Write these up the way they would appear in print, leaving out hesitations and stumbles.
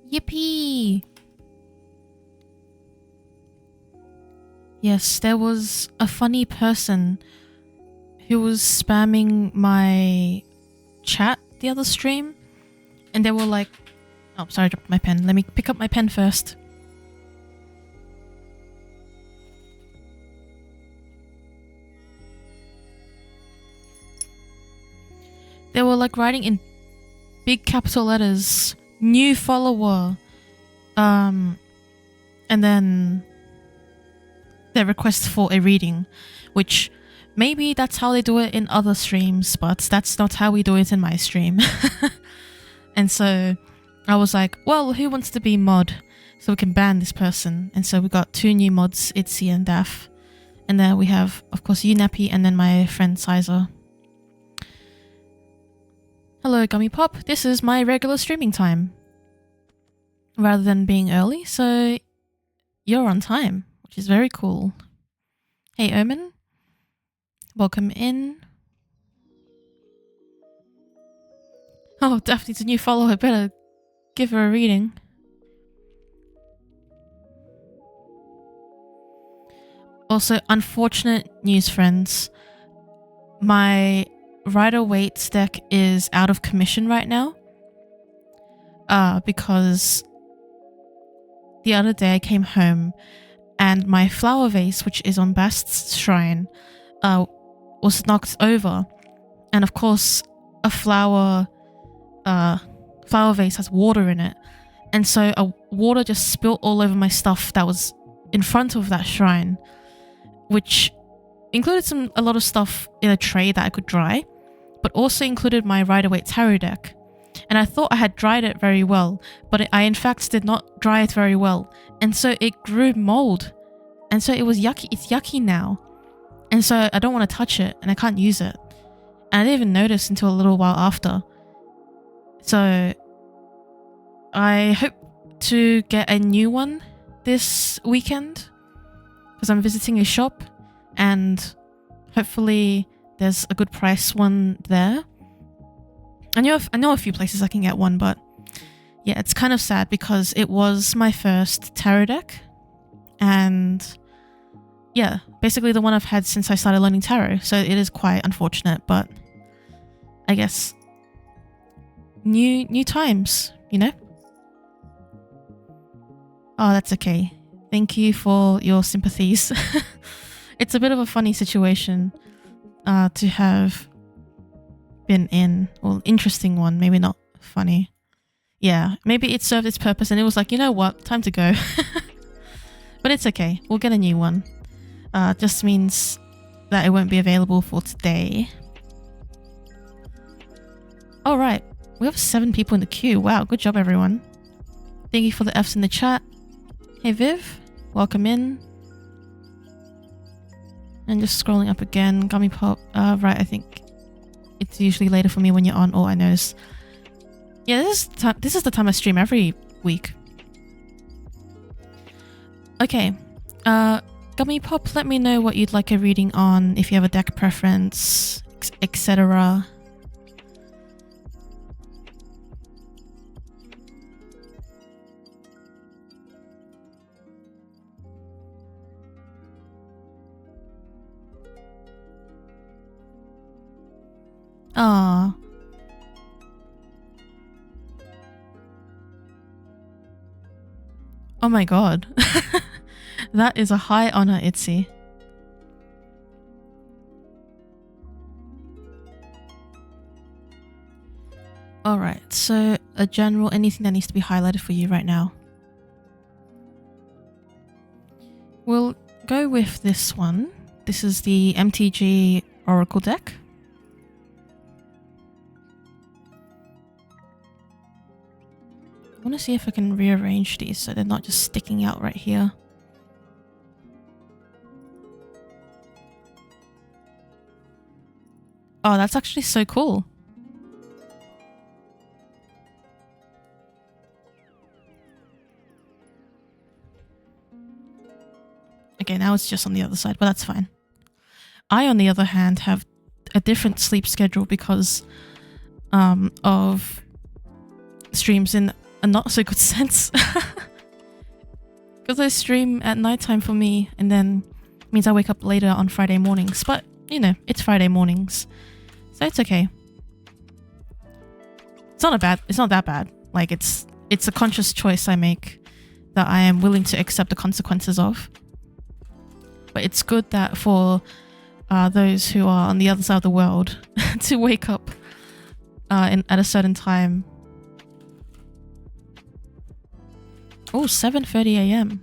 Yippee! Yes, there was a funny person who was spamming my chat the other stream, and they were like, oh, sorry, I dropped my pen. Let me pick up my pen first. They were like writing in big capital letters, new follower, and then their request for a reading, which maybe that's how they do it in other streams, but that's not how we do it in my stream. And so I was like, well, who wants to be mod so we can ban this person? And so we got 2 new mods, Itzy and Daph. And then we have, of course, you, Nappy, and then my friend Sizer. Hello, Gummy Pop. This is my regular streaming time, rather than being early, so you're on time, which is very cool. Hey, Omen. Welcome in. Oh, Daphne's a new follower. I better give her a reading. Also, unfortunate news, friends. My Rider-Waite deck is out of commission right now. Because the other day I came home and my flower vase, which is on Bast's shrine, was knocked over. And of course, a flower vase has water in it. And so water just spilled all over my stuff that was in front of that shrine, which included a lot of stuff in a tray that I could dry, but also included my Rider-Waite tarot deck. And I thought I had dried it very well, but I in fact did not dry it very well. And so it grew mold. And so it was yucky. It's yucky now. And so I don't want to touch it and I can't use it. And I didn't even notice until a little while after. So I hope to get a new one this weekend because I'm visiting a shop and hopefully there's a good price one there. I know a few places I can get one, but yeah, it's kind of sad because it was my first tarot deck, and yeah, basically the one I've had since I started learning tarot, so it is quite unfortunate, but I guess new times, you know? Oh, that's okay. Thank you for your sympathies. It's a bit of a funny situation to have been in, or interesting one, maybe not funny. Yeah, maybe it served its purpose and it was like, you know what, time to go. But it's okay, we'll get a new one. Just means that it won't be available for today. Alright, we have 7 people in the queue. Wow, good job everyone. Thank you for the Fs in the chat. Hey Viv, welcome in. And just scrolling up again, Gummy Pop. Right, I think it's usually later for me when you're on. Oh, I noticed. Yeah, this is the time I stream every week. Okay. Gummy Pop, let me know what you'd like a reading on, if you have a deck preference, etc. Ah. Oh my god. That is a high honor, Itzy. Alright, so a general, anything that needs to be highlighted for you right now. We'll go with this one. This is the MTG Oracle deck. I want to see if I can rearrange these so they're not just sticking out right here. Oh, that's actually so cool. Okay, now it's just on the other side, but that's fine. I, on the other hand, have a different sleep schedule because of streams in a not so good sense. Because I stream at nighttime for me, and then means I wake up later on Friday mornings. But, you know, it's Friday mornings, so it's okay. It's not that bad. Like, it's a conscious choice I make that I am willing to accept the consequences of. But it's good that for those who are on the other side of the world to wake up at a certain time. Oh, 7:30 AM.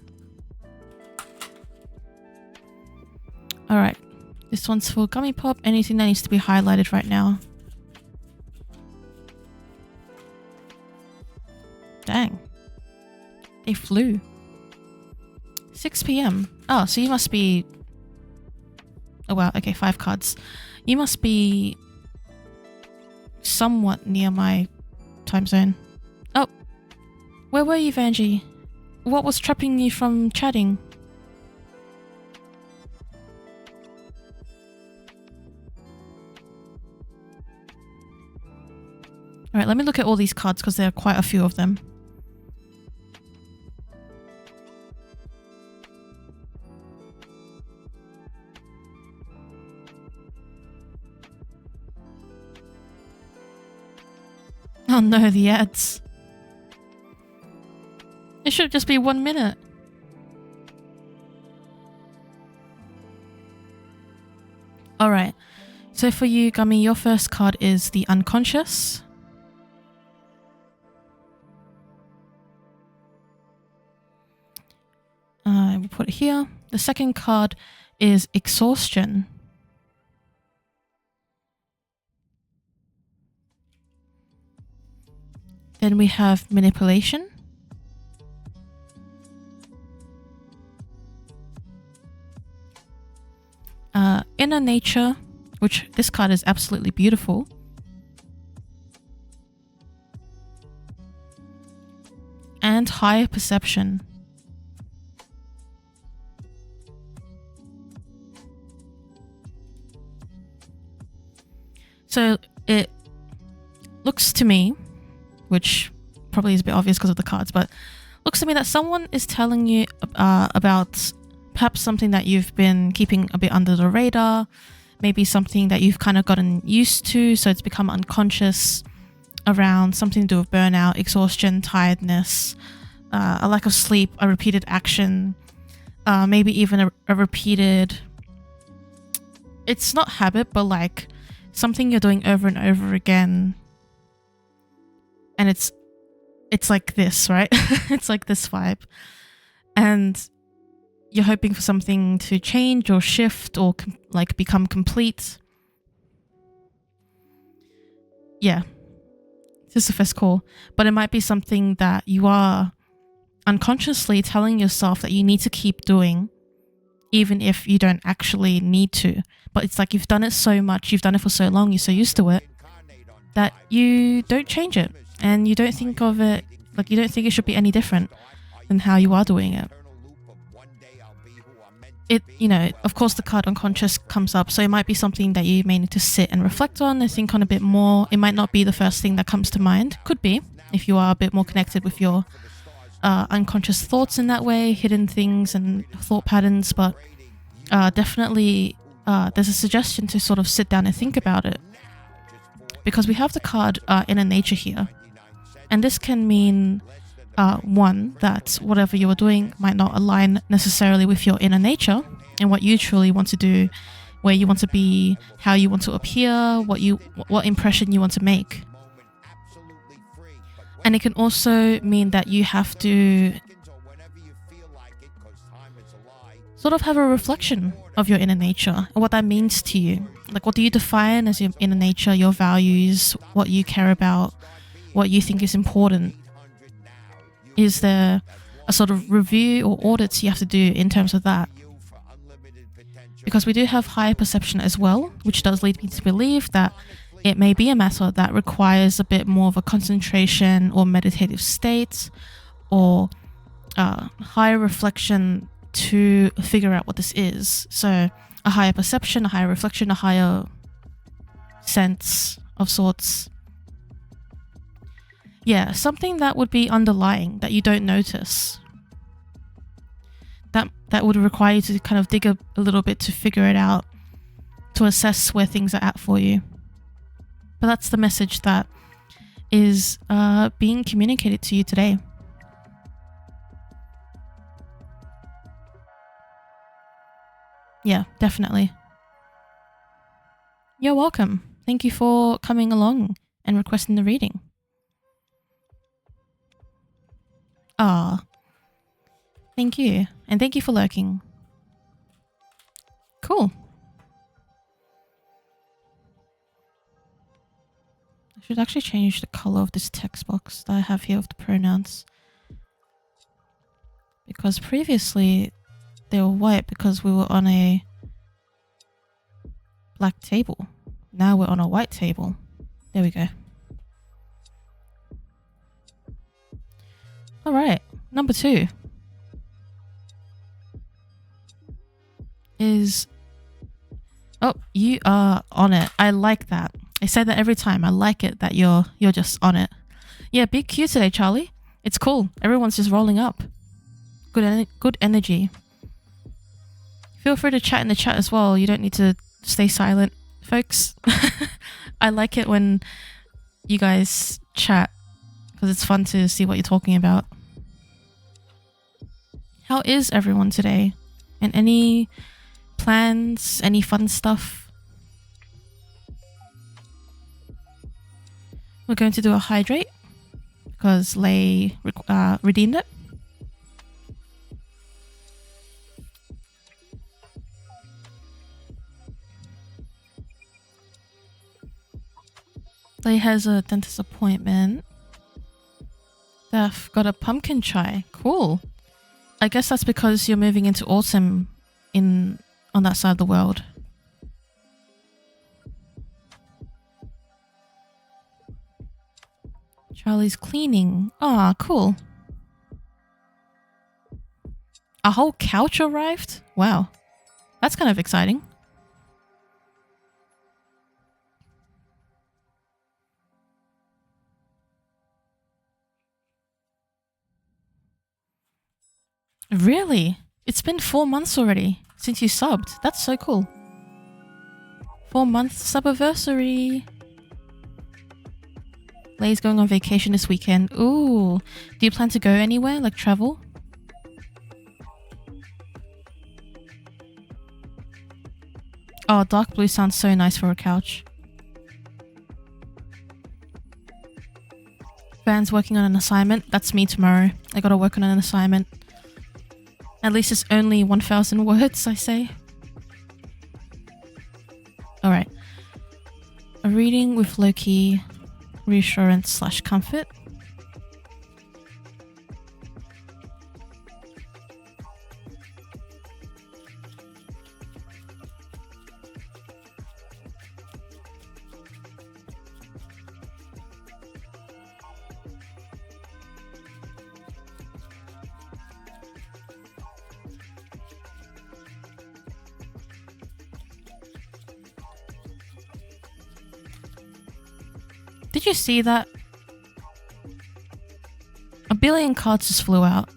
Alright. This one's for Gummy Pop. Anything that needs to be highlighted right now. Dang. They flew. 6 PM. Oh, so you must be... Oh wow, okay, 5 cards. You must be somewhat near my time zone. Oh, where were you, Vanjie? What was trapping you from chatting? Alright, let me look at all these cards because there are quite a few of them. Oh no, the ads. It should just be 1 minute. Alright, so for you, Gummy, your first card is the Unconscious. We'll put it here. The second card is Exhaustion. Then we have Manipulation. Inner Nature, which this card is absolutely beautiful. And Higher Perception. So it looks to me, which probably is a bit obvious because of the cards, but looks to me that someone is telling you about perhaps something that you've been keeping a bit under the radar, maybe something that you've kind of gotten used to, so it's become unconscious, around something to do with burnout, exhaustion, tiredness, a lack of sleep, a repeated action, maybe even a repeated... It's not habit, but like something you're doing over and over again. And it's like this, right? It's like this vibe. And you're hoping for something to change or shift or like become complete. Yeah. This is the first call. But it might be something that you are unconsciously telling yourself that you need to keep doing, even if you don't actually need to. But it's like you've done it so much, you've done it for so long, you're so used to it, that you don't change it. And you don't think of it, like you don't think it should be any different than how you are doing it. You know, of course the card Unconscious comes up, so it might be something that you may need to sit and reflect on and think on a bit more. It might not be the first thing that comes to mind. Could be, if you are a bit more connected with your unconscious thoughts in that way, hidden things and thought patterns, but definitely there's a suggestion to sort of sit down and think about it. because we have the card inner nature here. And this can mean, one, that whatever you are doing might not align necessarily with your inner nature and what you truly want to do, where you want to be, how you want to appear, what impression you want to make. And it can also mean that you have to sort of have a reflection of your inner nature and what that means to you. Like, what do you define as your inner nature, your values, what you care about, what you think is important? Is there a sort of review or audits you have to do in terms of that? Because we do have higher perception as well, which does lead me to believe that it may be a matter that requires a bit more of a concentration or meditative state or higher reflection to figure out what this is. So a higher perception, a higher reflection, a higher sense of sorts. Yeah, something that would be underlying that you don't notice. That would require you to kind of dig a little bit to figure it out, to assess where things are at for you. But that's the message that is being communicated to you today. Yeah, definitely. You're welcome. Thank you for coming along and requesting the reading. Thank you. And thank you for lurking. Cool. I should actually change the color of this text box that I have here of the pronouns. Because previously they were white because we were on a black table. Now we're on a white table. There we go. Alright, number 2 is... Oh, you are on it. I like that. I say that every time. I like it that you're just on it. Yeah, big Q today, Charlie. It's cool. Everyone's just rolling up. Good energy. Feel free to chat in the chat as well. You don't need to stay silent, folks. I like it when you guys chat because it's fun to see what you're talking about. How is everyone today? And any plans? Any fun stuff? We're going to do a hydrate because Lay redeemed it. Lay has a dentist appointment. They've got a pumpkin chai. Cool. I guess that's because you're moving into autumn on that side of the world. Charlie's cleaning. Ah, cool. A whole couch arrived? Wow. That's kind of exciting. Really? It's been 4 months already since you subbed. That's so cool. 4-month subiversary. Lay's going on vacation this weekend. Ooh. Do you plan to go anywhere, like travel? Oh, dark blue sounds so nice for a couch. Van's working on an assignment. That's me tomorrow. I gotta work on an assignment. At least it's only 1,000 words, I say. Alright. A reading with low-key reassurance / comfort. Did you see that? A billion cards just flew out.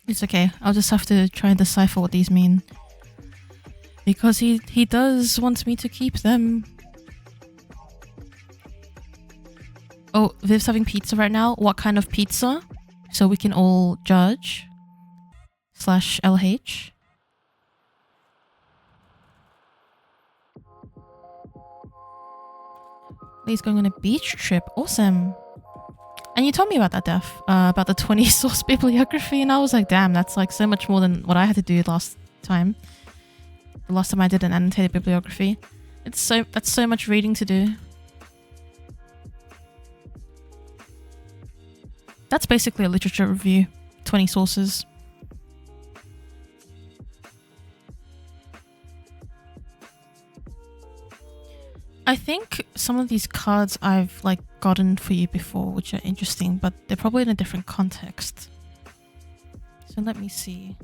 It's okay. I'll just have to try and decipher what these mean. Because he does want me to keep them. Oh, Viv's having pizza right now. What kind of pizza? So we can all judge. /LH. He's going on a beach trip. Awesome. And you told me about that, Def. About the 20 source bibliography. And I was like, damn, that's like so much more than what I had to do last time. The last time I did an annotated bibliography. That's so much reading to do. That's basically a literature review. 20 sources. I think some of these cards I've like gotten for you before, which are interesting, but they're probably in a different context. So let me see.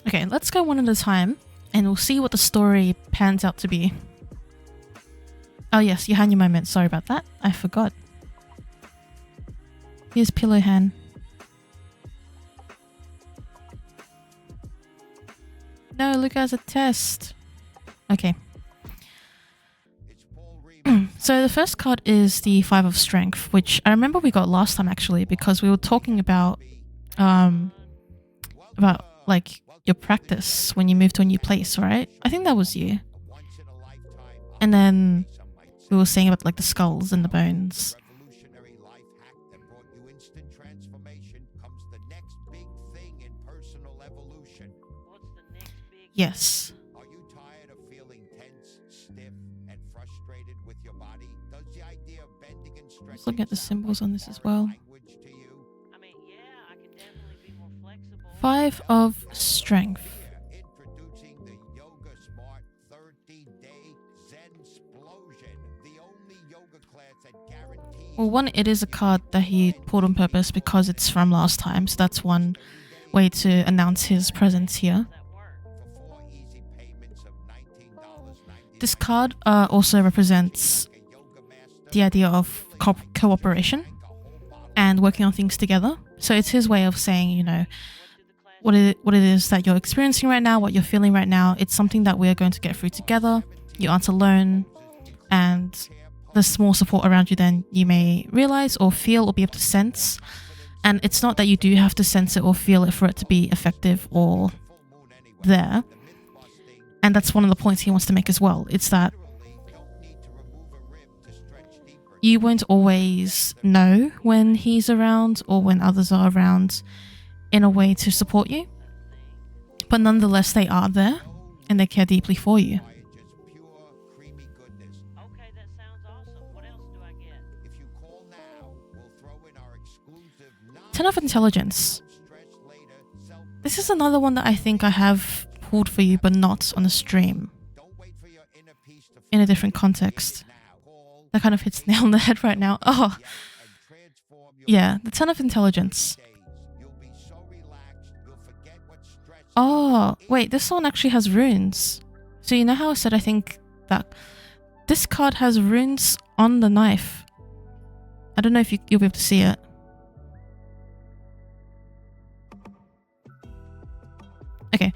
Okay, let's go one at a time and we'll see what the story pans out to be. Oh yes, you had your moment. Sorry about that. I forgot. Here's Pillow Hand. No, look as a test. Okay. So the first card is the Five of Strength, which I remember we got last time actually, because we were talking about like your practice when you move to a new place, right? I think that was you. And then we were saying about like the skulls and the bones. Yes. Are you tired of feeling tense, stiff, and frustrated with your body? Does the idea of bending and stretching Let's look at the symbols on this as well. I mean, yeah, I can definitely be more flexible. Five of Strength. Introducing the Yoga Smart 30-day Zen Explosion, the only yoga class that guarantees. Well, one, it is a card that he pulled on purpose because it's from last time, so that's one way to announce his presence here. This card also represents the idea of cooperation and working on things together. So it's his way of saying, you know, what it is that you're experiencing right now, what you're feeling right now. It's something that we're going to get through together. You aren't alone, and there's more support around you than you may realize or feel or be able to sense. And it's not that you do have to sense it or feel it for it to be effective or there. And that's one of the points he wants to make as well. It's that you won't always know when he's around or when others are around in a way to support you. But nonetheless, they are there and they care deeply for you. Okay, that sounds awesome. What else do I get? If you call now, we'll throw in our exclusive 10 of Intelligence. This is another one that I think I have pulled for you, but not on a stream. In a different context. That kind of hits the nail on the head right now. Oh, yeah, the 10 of Intelligence. Oh, wait, this one actually has runes. So you know how I said I think that this card has runes on the knife. I don't know if you'll be able to see it. Okay,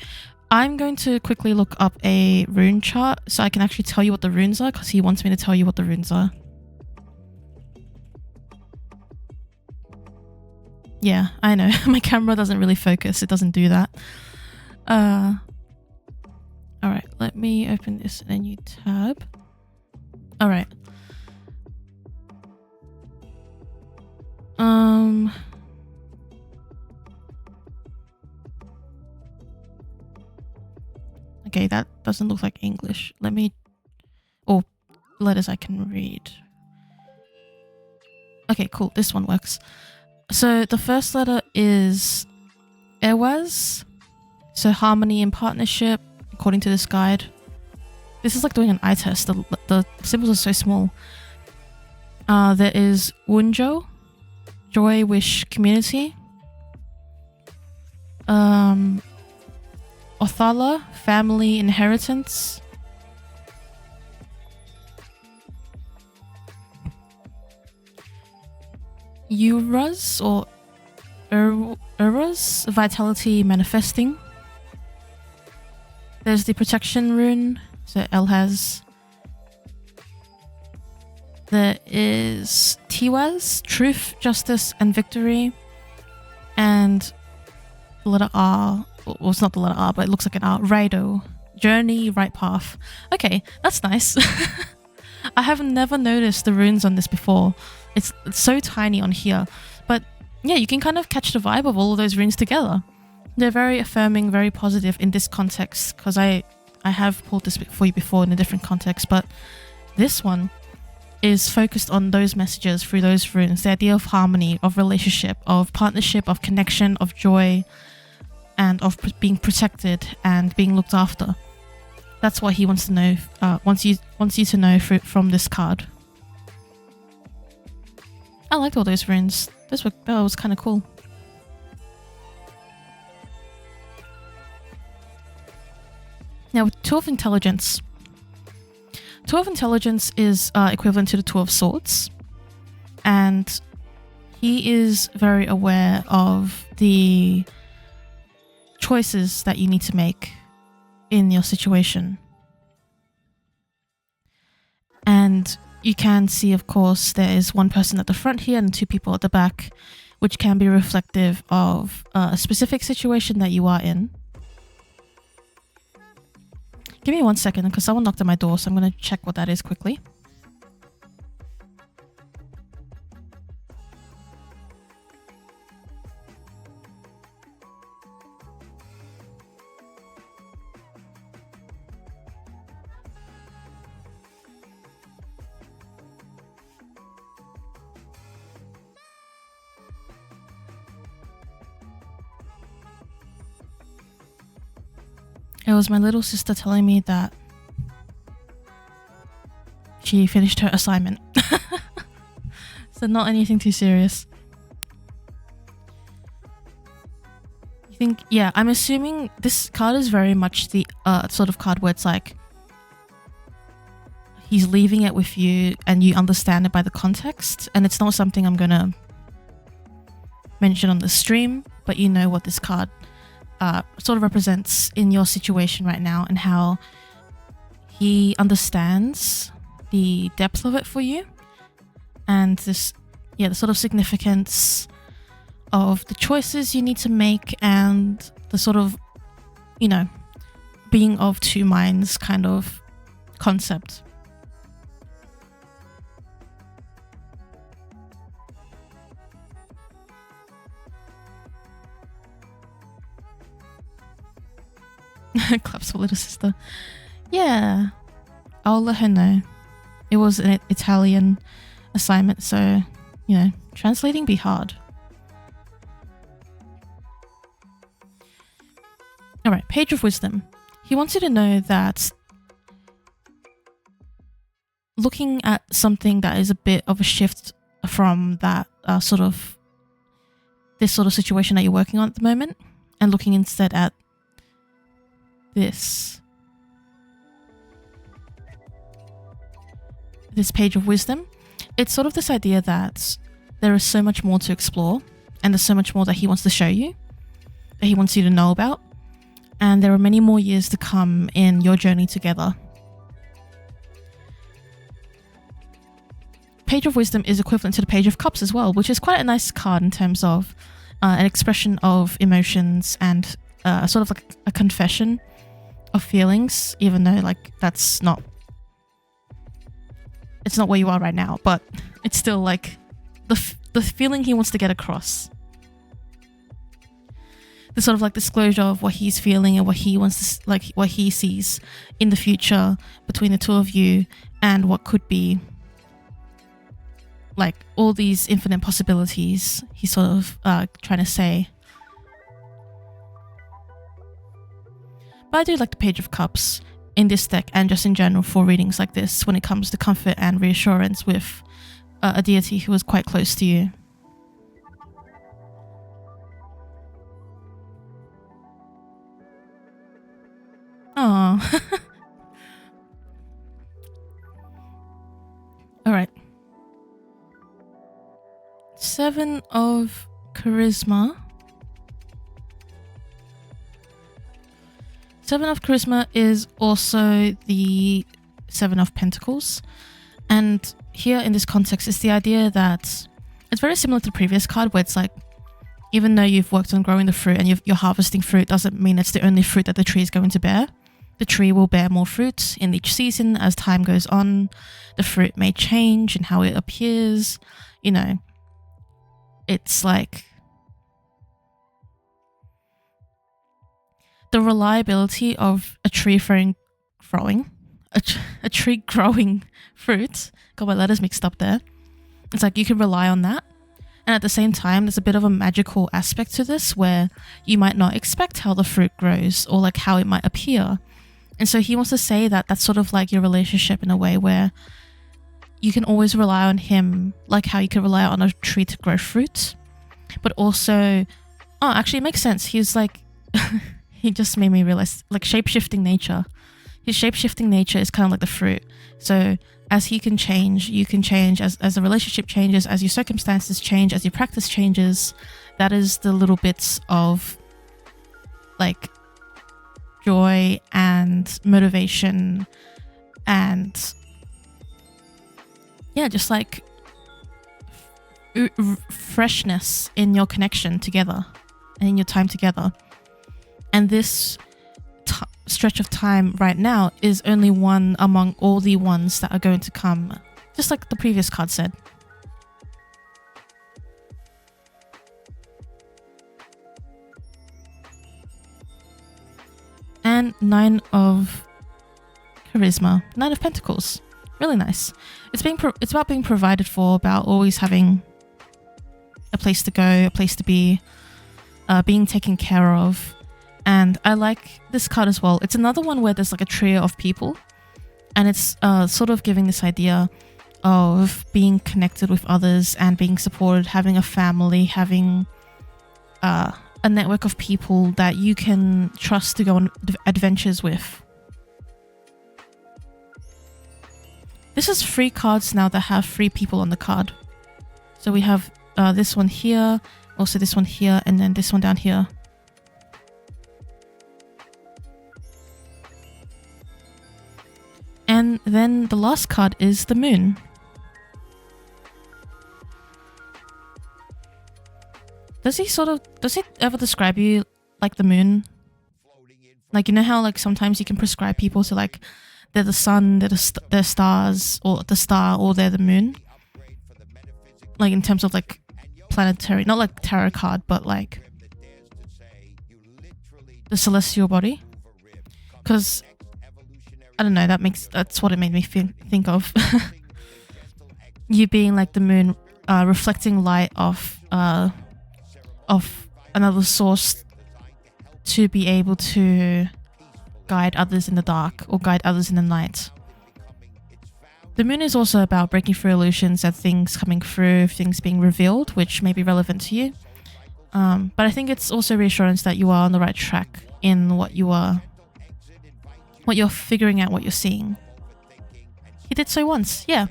I'm going to quickly look up a rune chart so I can actually tell you what the runes are, because he wants me to tell you what the runes are. Yeah, I know. My camera doesn't really focus. It doesn't do that. Alright, let me open this in a new tab. Alright. Okay, that doesn't look like English. Let me... or letters I can read. Okay, cool. This one works. So the first letter is Ewaz. So harmony and partnership, according to this guide. This is like doing an eye test. The symbols are so small. There is Wunjo, joy, wish, community. Othala, family, inheritance. Ura's or Ura's vitality manifesting. There's the protection rune, so Elle has. There is Tiwaz, truth, justice, and victory. And the letter R, well, it's not the letter R, but it looks like an R. Raido, journey, right path. Okay, that's nice. I have never noticed the runes on this before. It's so tiny on here. But yeah, you can kind of catch the vibe of all of those runes together. They're very affirming, very positive in this context, because I have pulled this for you before in a different context, but this one is focused on those messages through those runes, the idea of harmony, of relationship, of partnership, of connection, of joy, and of being protected and being looked after. That's what he wants to know, wants you to know from this card. I liked all those runes. That was kind of cool. Now, Two of Intelligence. Two of Intelligence is equivalent to the Two of Swords. And he is very aware of the choices that you need to make in your situation. And you can see, of course, there is one person at the front here and two people at the back, which can be reflective of a specific situation that you are in. Give me 1 second, because someone knocked at my door, so I'm going to check what that is quickly. It was my little sister telling me that she finished her assignment. So not anything too serious. You think, yeah, I'm assuming this card is very much the sort of card where it's like he's leaving it with you and you understand it by the context, and it's not something I'm gonna mention on the stream, but you know what this card sort of represents in your situation right now and how he understands the depth of it for you, and this, yeah, the sort of significance of the choices you need to make and the sort of, you know, being of two minds kind of concept. Claps for little sister. Yeah, I'll let her know. It was an Italian assignment, so, you know, translating be hard. Alright, Page of Wisdom. He wants you to know that looking at something that is a bit of a shift from that this sort of situation that you're working on at the moment, and looking instead at this Page of Wisdom, it's sort of this idea that there is so much more to explore, and there's so much more that he wants to show you, that he wants you to know about, and there are many more years to come in your journey together. Page of Wisdom is equivalent to the Page of Cups as well, which is quite a nice card in terms of an expression of emotions and sort of like a confession of feelings, even though like it's not where you are right now, but it's still like the feeling he wants to get across. The sort of like disclosure of what he's feeling and what he wants to, like what he sees in the future between the two of you, and what could be like all these infinite possibilities he's sort of trying to say. But I do like the Page of Cups in this deck, and just in general for readings like this, when it comes to comfort and reassurance with a deity who is quite close to you. Aww. Alright. 7 of Charisma. 7 of Charisma is also the 7 of Pentacles. And here in this context, it's the idea that it's very similar to the previous card where it's like, even though you've worked on growing the fruit and you're harvesting fruit, doesn't mean it's the only fruit that the tree is going to bear. The tree will bear more fruit in each season as time goes on. The fruit may change in how it appears. You know, it's like the reliability of a tree growing fruit. Got my letters mixed up there. It's like you can rely on that. And at the same time, there's a bit of a magical aspect to this where you might not expect how the fruit grows or like how it might appear. And so he wants to say that that's sort of like your relationship in a way where you can always rely on him, like how you can rely on a tree to grow fruit. But also, actually it makes sense. He's like, he just made me realize like shape-shifting nature. His shape-shifting nature is kind of like the fruit. So as he can change, you can change. As the relationship changes, as your circumstances change, as your practice changes, that is the little bits of like joy and motivation and yeah, just like freshness in your connection together and in your time together. And this stretch of time right now is only one among all the ones that are going to come, just like the previous card said. And 9 of Charisma, 9 of Pentacles, really nice. It's about being provided for, about always having a place to go, a place to be, being taken care of. And I like this card as well. It's another one where there's like a trio of people, and it's sort of giving this idea of being connected with others and being supported, having a family, having a network of people that you can trust to go on adventures with. This is 3 cards now that have 3 people on the card. So we have this one here, also this one here, and then this one down here. And then the last card is the moon. Does he ever describe you like the moon? Like, you know how like sometimes you can prescribe people to like they're the sun, they're stars, or the star, or they're the moon? Like in terms of like planetary, not like tarot card, but like the celestial body. Because I don't know, that's what it made me think of. You being like the moon, reflecting light of another source to be able to guide others in the dark or guide others in the night. The moon is also about breaking through illusions and things coming through, things being revealed, which may be relevant to you. But I think it's also reassurance that you are on the right track in what you're figuring out, what you're seeing. He did so once, yeah.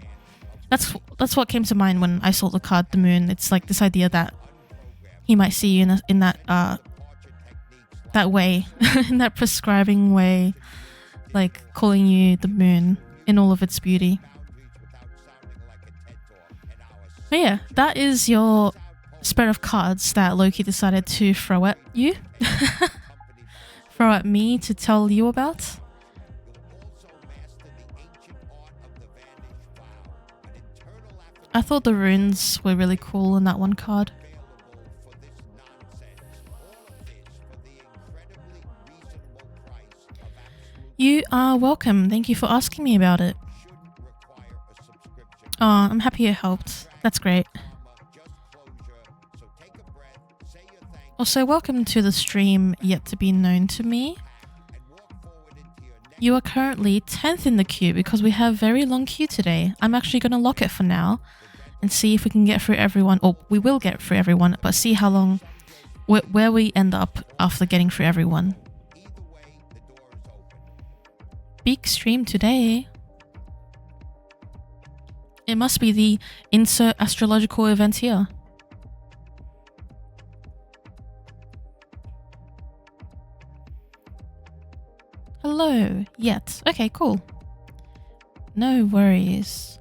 That's what came to mind when I saw the card, the moon. It's like this idea that he might see you in that way, in that prescribing way, like calling you the moon in all of its beauty. But yeah, that is your spread of cards that Loki decided to throw at you. Throw at me to tell you about. I thought the runes were really cool in that one card. You are welcome. Thank you for asking me about it. Oh, I'm happy it helped. That's great. Also, welcome to the stream yet to be known to me. You are currently 10th in the queue because we have a very long queue today. I'm actually going to lock it for now and see if we can get through everyone, or we will get through everyone, but see how long, where we end up after getting through everyone. Big stream today. It must be the insert astrological event here. Hello. Yet. Okay, cool. No worries.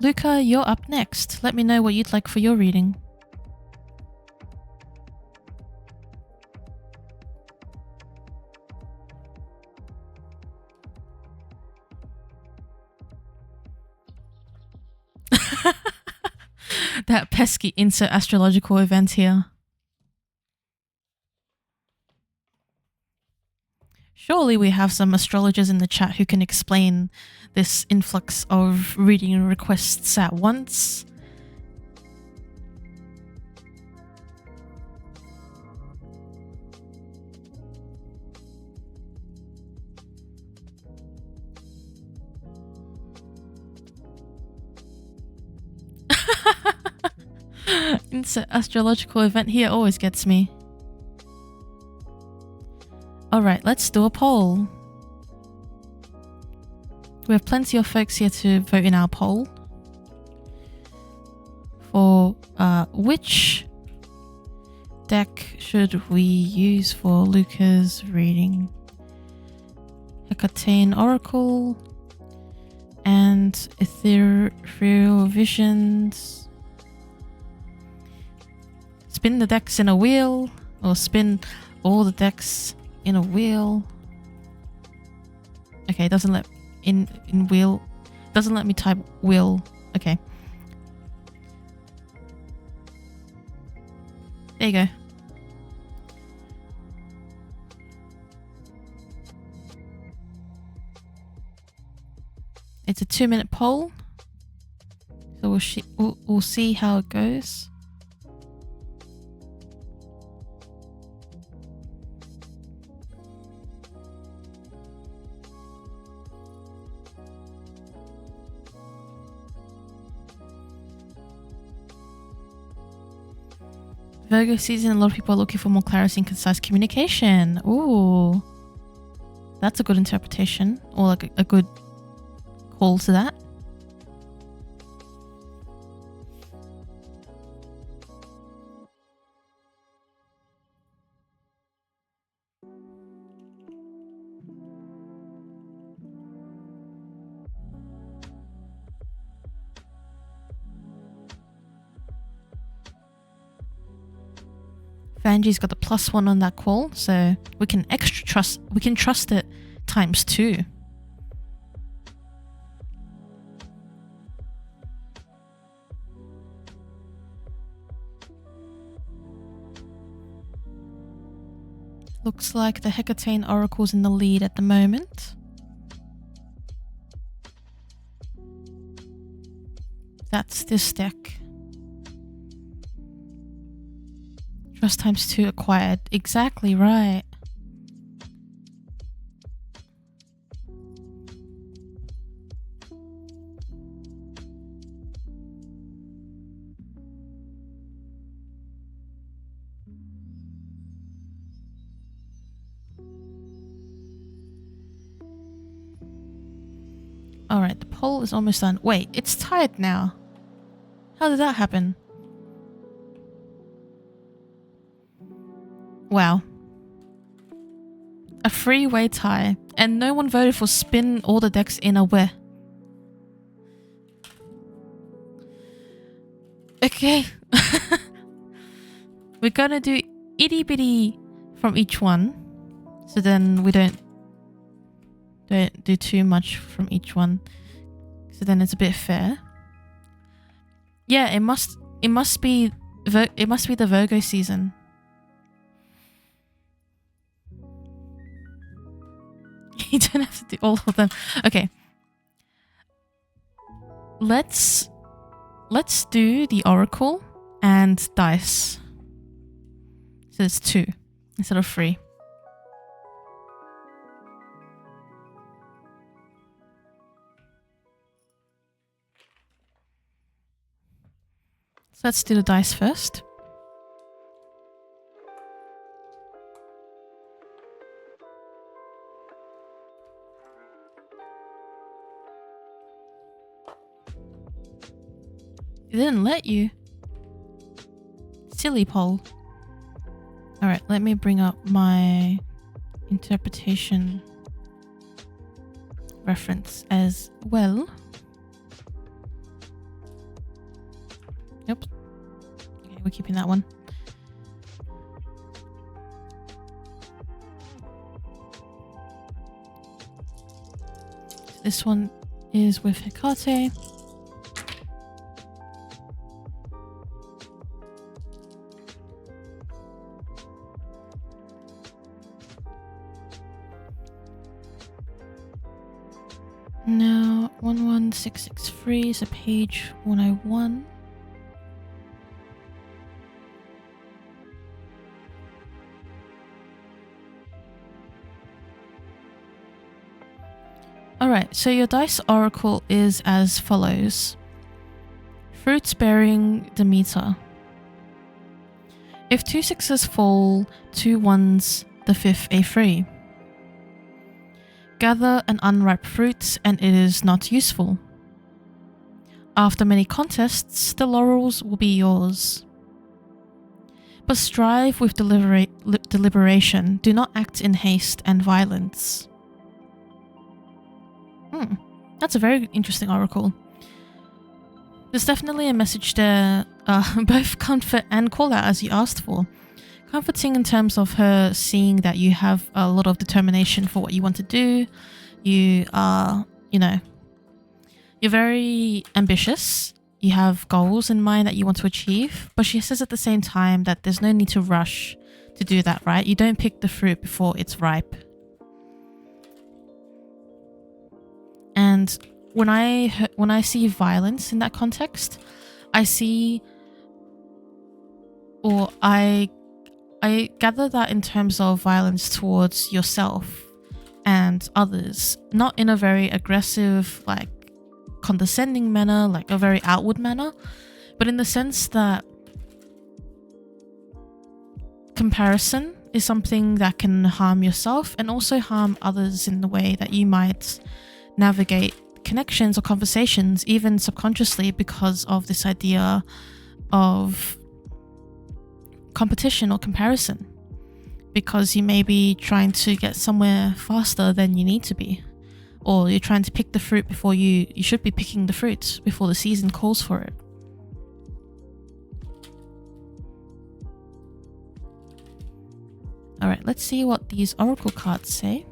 Luca, you're up next. Let me know what you'd like for your reading. That pesky insert astrological event here. Surely we have some astrologers in the chat who can explain this influx of reading requests at once. Insert astrological event here always gets me. Alright, let's do a poll. We have plenty of folks here to vote in our poll. For which deck should we use for Luca's reading? Hecatane Oracle and Ethereal Visions. Spin the decks in a wheel, or spin all the decks in a wheel. Okay, it doesn't let in wheel. Doesn't let me type wheel. Okay. There you go. It's a 2-minute poll, so we'll see how it goes. Virgo season, a lot of people are looking for more clarity and concise communication. Ooh, that's a good interpretation, or like a good call to that. Vanjie's got the +1 on that call, so we can trust it ×2. Looks like the Hecatane Oracle's in the lead at the moment. That's this deck. Trust ×2 acquired. Exactly right. Alright, the poll is almost done. Wait, it's tied now. How did that happen? Wow. A three-way tie. And no one voted for spin all the decks in a where. Okay. We're gonna do itty bitty from each one. So then we don't do too much from each one. So then it's a bit fair. Yeah, it must be the Virgo season. You don't have to do all of them. Okay. Let's do the Oracle and dice. So it's 2 instead of 3. So let's do the dice first. It didn't let you. Silly poll. Alright, let me bring up my interpretation reference as well. Yep. Okay, we're keeping that one. So this one is with Hecate. Now 11663 is a page 101. Alright, so your dice oracle is as follows. Fruits bearing Demeter. If 2 6s fall, 2 1s, the 5th a free. Gather an unripe fruit and it is not useful. After many contests, the laurels will be yours. But strive with deliberation. Do not act in haste and violence. That's a very interesting oracle. There's definitely a message there, both comfort and call out as you asked for. Comforting in terms of her seeing that you have a lot of determination for what you want to do. You are, you're very ambitious. You have goals in mind that you want to achieve. But she says at the same time that there's no need to rush to do that, right? You don't pick the fruit before it's ripe. And when I see violence in that context, I see, or I gather that in terms of violence towards yourself and others, not in a very aggressive, like condescending manner, like a very outward manner, but in the sense that comparison is something that can harm yourself and also harm others in the way that you might navigate connections or conversations, even subconsciously, because of this idea of competition or comparison, because you may be trying to get somewhere faster than you need to be, or you're trying to pick the fruit before you should be picking the fruit before the season calls for it. All right, let's see what these oracle cards say.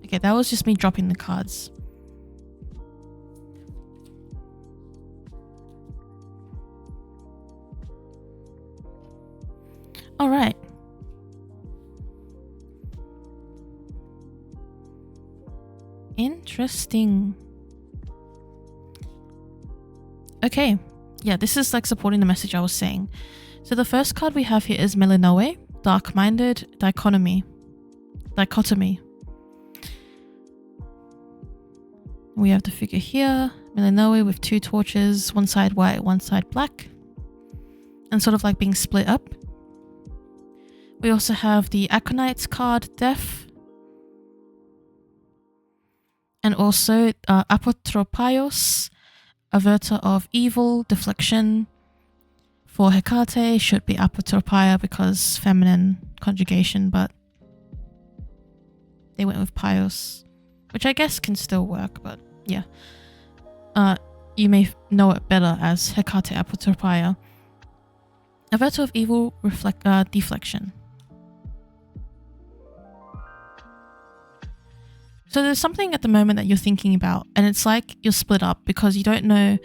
Okay, that was just me dropping the cards. All right. Interesting. Okay. Yeah, this is like supporting the message I was saying. So the first card we have here is Melinoe, Dark-Minded Dichotomy. We have the figure here, Melinoe with 2 torches, one side white, one side black, and sort of like being split up. We also have the Aconite card, Death, and also Apotropaios, Averter of Evil, Deflection. For Hecate, should be Apotropaia because feminine conjugation, but they went with Pios, which I guess can still work, but yeah. You may know it better as Hecate Apotropaia. Averter of Evil, Deflection. So there's something at the moment that you're thinking about, and it's like you're split up because you don't know.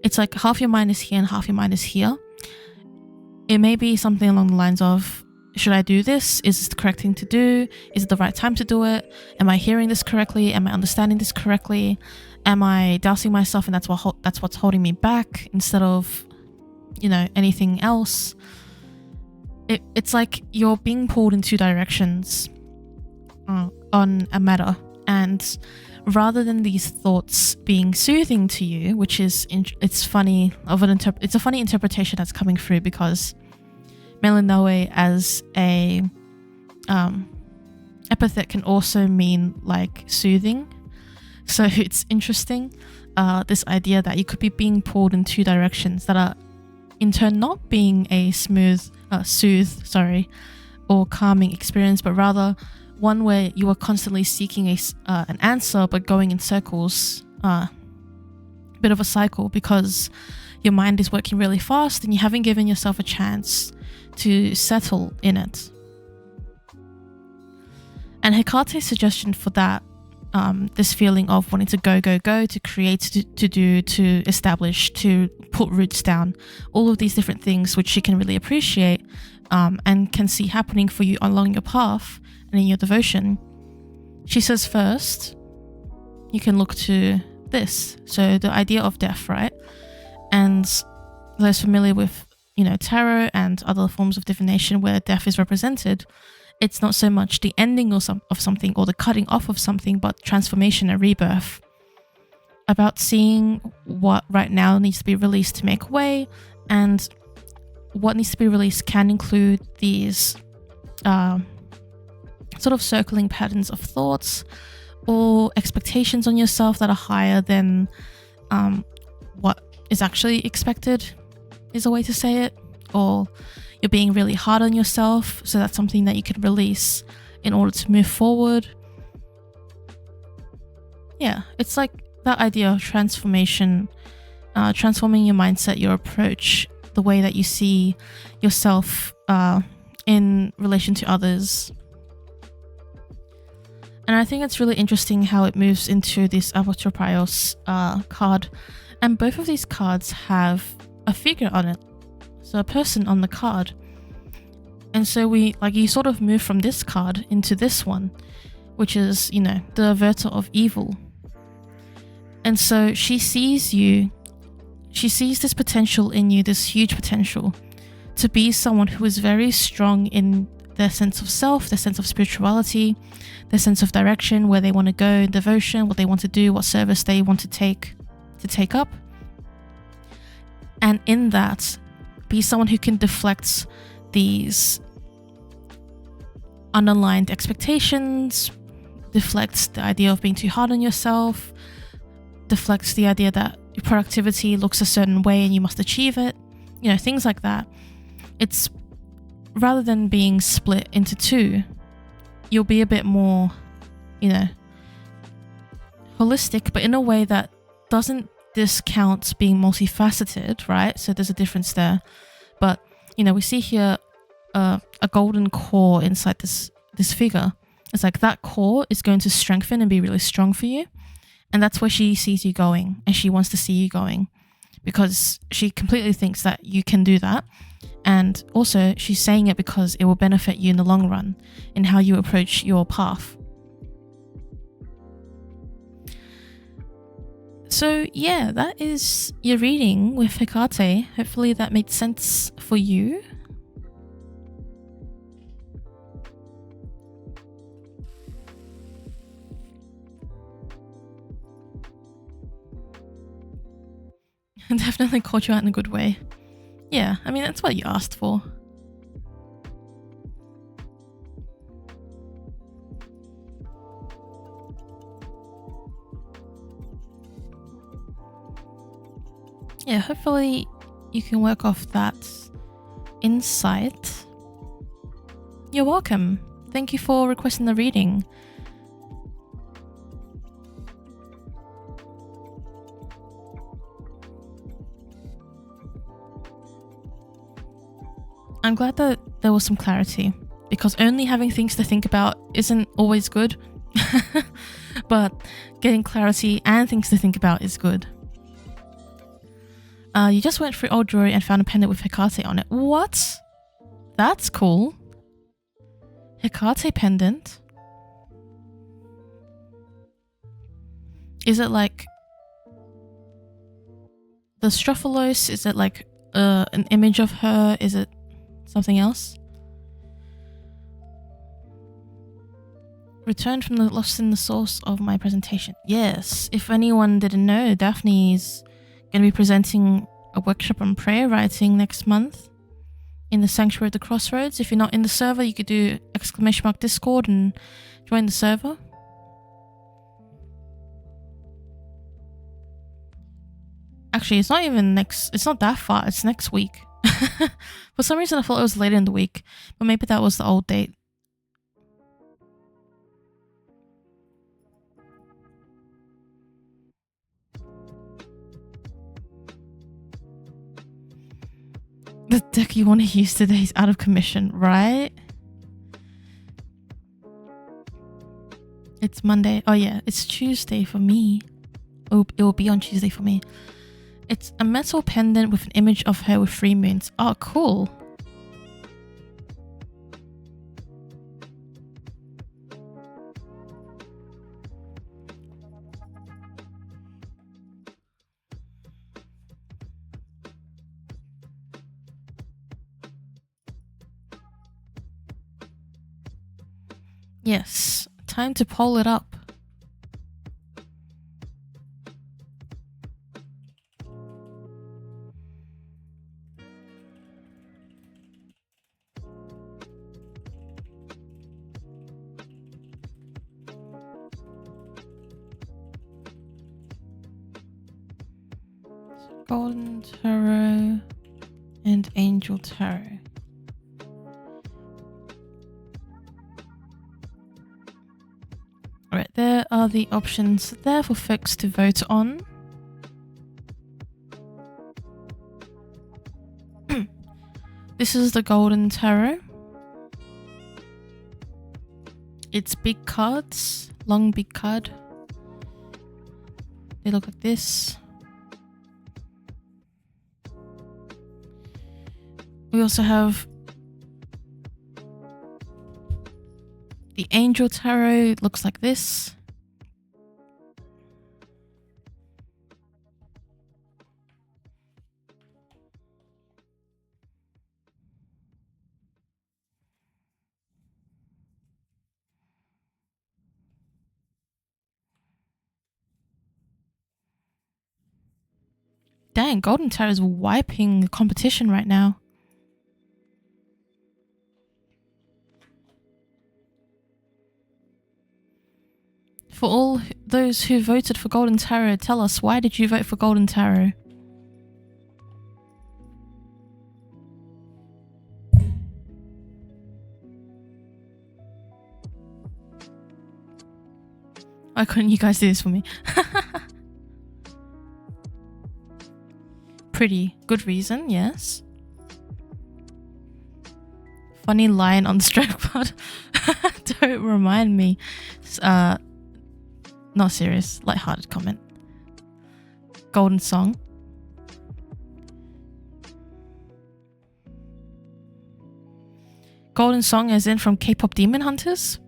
It's like half your mind is here and half your mind is here. It may be something along the lines of, should I do this? Is this the correct thing to do? Is it the right time to do it? Am I hearing this correctly? Am I understanding this correctly? Am I doubting myself and that's what's holding me back instead of, anything else? It's like you're being pulled in 2 directions on a matter. And rather than these thoughts being soothing to you, which is it's a funny interpretation that's coming through because Melinoe as a epithet can also mean like soothing. So it's interesting, this idea that you could be being pulled in two directions that are in turn not being a soothe, or calming experience, but rather one where you are constantly seeking an answer but going in circles, bit of a cycle, because your mind is working really fast and you haven't given yourself a chance to settle in it. And Hekate's suggestion for that, this feeling of wanting to go, to create, to do, to establish, to put roots down, all of these different things which she can really appreciate, and can see happening for you along your path and in your devotion. She says first, you can look to this. So the idea of death, right? And those familiar with, tarot and other forms of divination where death is represented, it's not so much the ending of something or the cutting off of something, but transformation and rebirth. About seeing what right now needs to be released to make way, and what needs to be released can include these sort of circling patterns of thoughts or expectations on yourself that are higher than what is actually expected, is a way to say it. Or you're being really hard on yourself, so that's something that you can release in order to move forward. Yeah, it's like that idea of transformation, transforming your mindset, your approach, the way that you see yourself in relation to others. And I think it's really interesting how it moves into this Apotropaios card. And both of these cards have a figure on it. So a person on the card. And so you sort of move from this card into this one, which is, the averter of evil. And so she sees this potential in you, this huge potential, to be someone who is very strong in their sense of self, their sense of spirituality, their sense of direction, where they want to go, devotion, what they want to do, what service they want to take up. And in that, be someone who can deflect these underlined expectations, deflects the idea of being too hard on yourself, deflects the idea that your productivity looks a certain way and you must achieve it, things like that. It's rather than being split into two, you'll be a bit more, holistic, but in a way that doesn't discount being multifaceted, right? So there's a difference there. But, we see here a golden core inside this figure. It's like that core is going to strengthen and be really strong for you. And that's where she sees you going, and she wants to see you going, because she completely thinks that you can do that. And also she's saying it because it will benefit you in the long run in how you approach your path. So yeah, that is your reading with Hekate. Hopefully that made sense for you. Definitely caught you out in a good way. Yeah, I mean, that's what you asked for. Yeah, hopefully you can work off that insight. You're welcome. Thank you for requesting the reading. I'm glad that there was some clarity, because only having things to think about isn't always good. But getting clarity and things to think about is good. You just went through old jewelry and found a pendant with Hekate on it. What? That's cool. Hekate pendant? Is it like the Strophalos? Is it like an image of her? Is it something else? Returned from the lost in the source of my presentation. Yes, if anyone didn't know, Daphne's going to be presenting a workshop on prayer writing next month. in the Sanctuary of the Crossroads. If you're not in the server, you could do !Discord and join the server. Actually, it's not even it's not that far. It's next week. For some reason, I thought it was later in the week, but maybe that was the old date. The deck you want to use today is out of commission, right? It's Monday. Oh yeah, it's Tuesday for me. Oh, it will be on Tuesday for me. It's a metal pendant with an image of her with 3 moons. Oh, cool. Yes, time to pull it up. Golden Tarot and Angel Tarot. Alright, there are the options there for folks to vote on. This is the Golden Tarot. It's big cards, long big card. They look like this. We also have the Angel Tarot. It looks like this. Dang, Golden Tarot is wiping the competition right now. For all those who voted for Golden Tarot, tell us, why did you vote for Golden Tarot? Why couldn't you guys do this for me? Pretty good reason, yes. Funny line on the stroke part. Don't remind me. Not serious, lighthearted comment. Golden song. Golden song as in from K-pop Demon Hunters?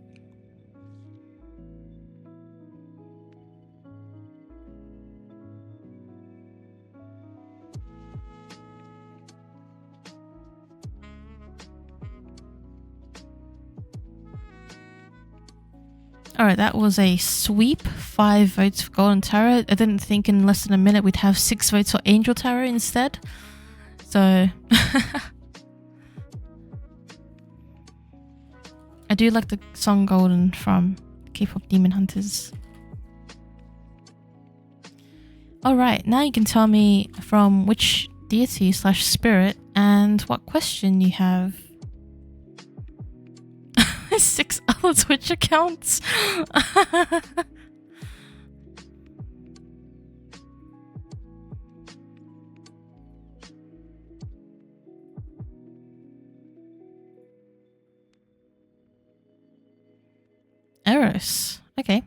Alright, that was a sweep. 5 votes for Golden Tarot. I didn't think in less than a minute we'd have 6 votes for Angel Tarot instead. So... I do like the song Golden from K-pop Demon Hunters. Alright, now you can tell me from which deity / spirit and what question you have. 6 other Twitch accounts. Eros. Okay.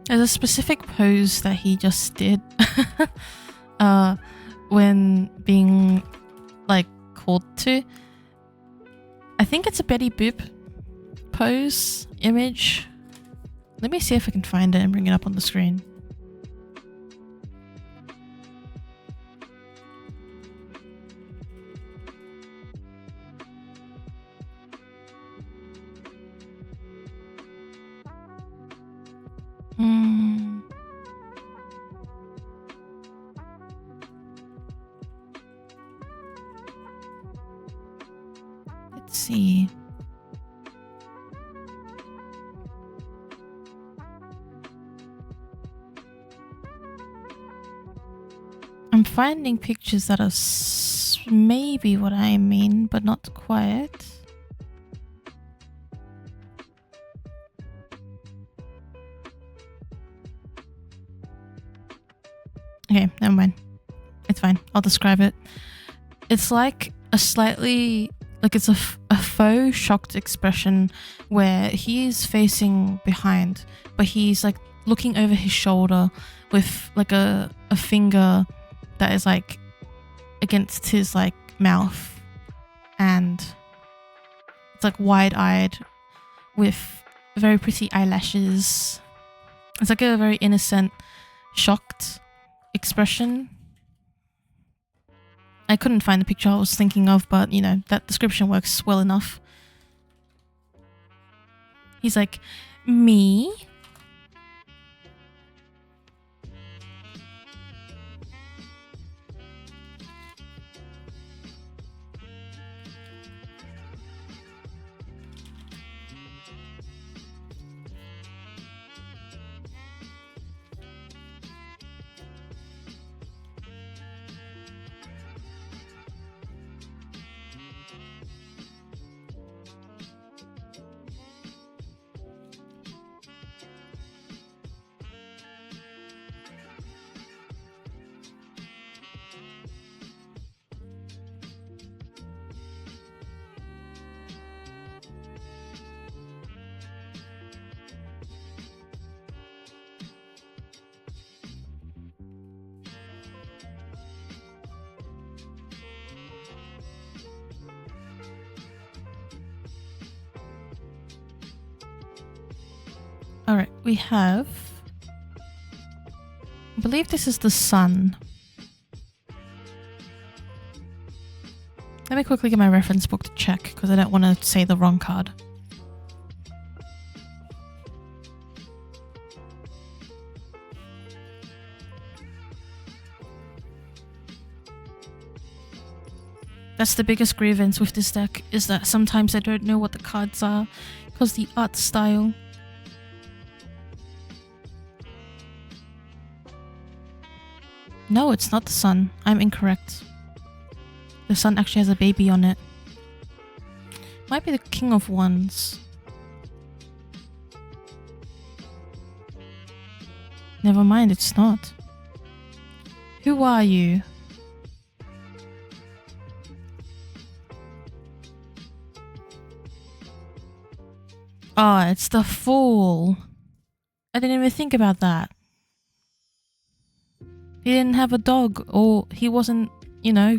There's a specific pose that he just did when being like called to. I think it's a Betty Boop pose image. Let me see if I can find it and bring it up on the screen. Let's see. I'm finding pictures that are maybe what I mean, but not quite. Okay, never mind. It's fine. I'll describe it. It's like a slightly, like it's a faux shocked expression where he is facing behind, but he's like looking over his shoulder with like a finger that is like against his like mouth, and it's like wide-eyed with very pretty eyelashes. It's like a very innocent, shocked expression. I couldn't find the picture I was thinking of, but you know, that description works well enough. He's like, me? Alright, we have... I believe this is the sun. Let me quickly get my reference book to check, because I don't want to say the wrong card. That's the biggest grievance with this deck, is that sometimes I don't know what the cards are, because the art style. No, it's not the sun. I'm incorrect. The sun actually has a baby on it. Might be the King of Wands. Never mind, it's not. Who are you? Ah, it's the Fool. I didn't even think about that. He didn't have a dog, or he wasn't, you know,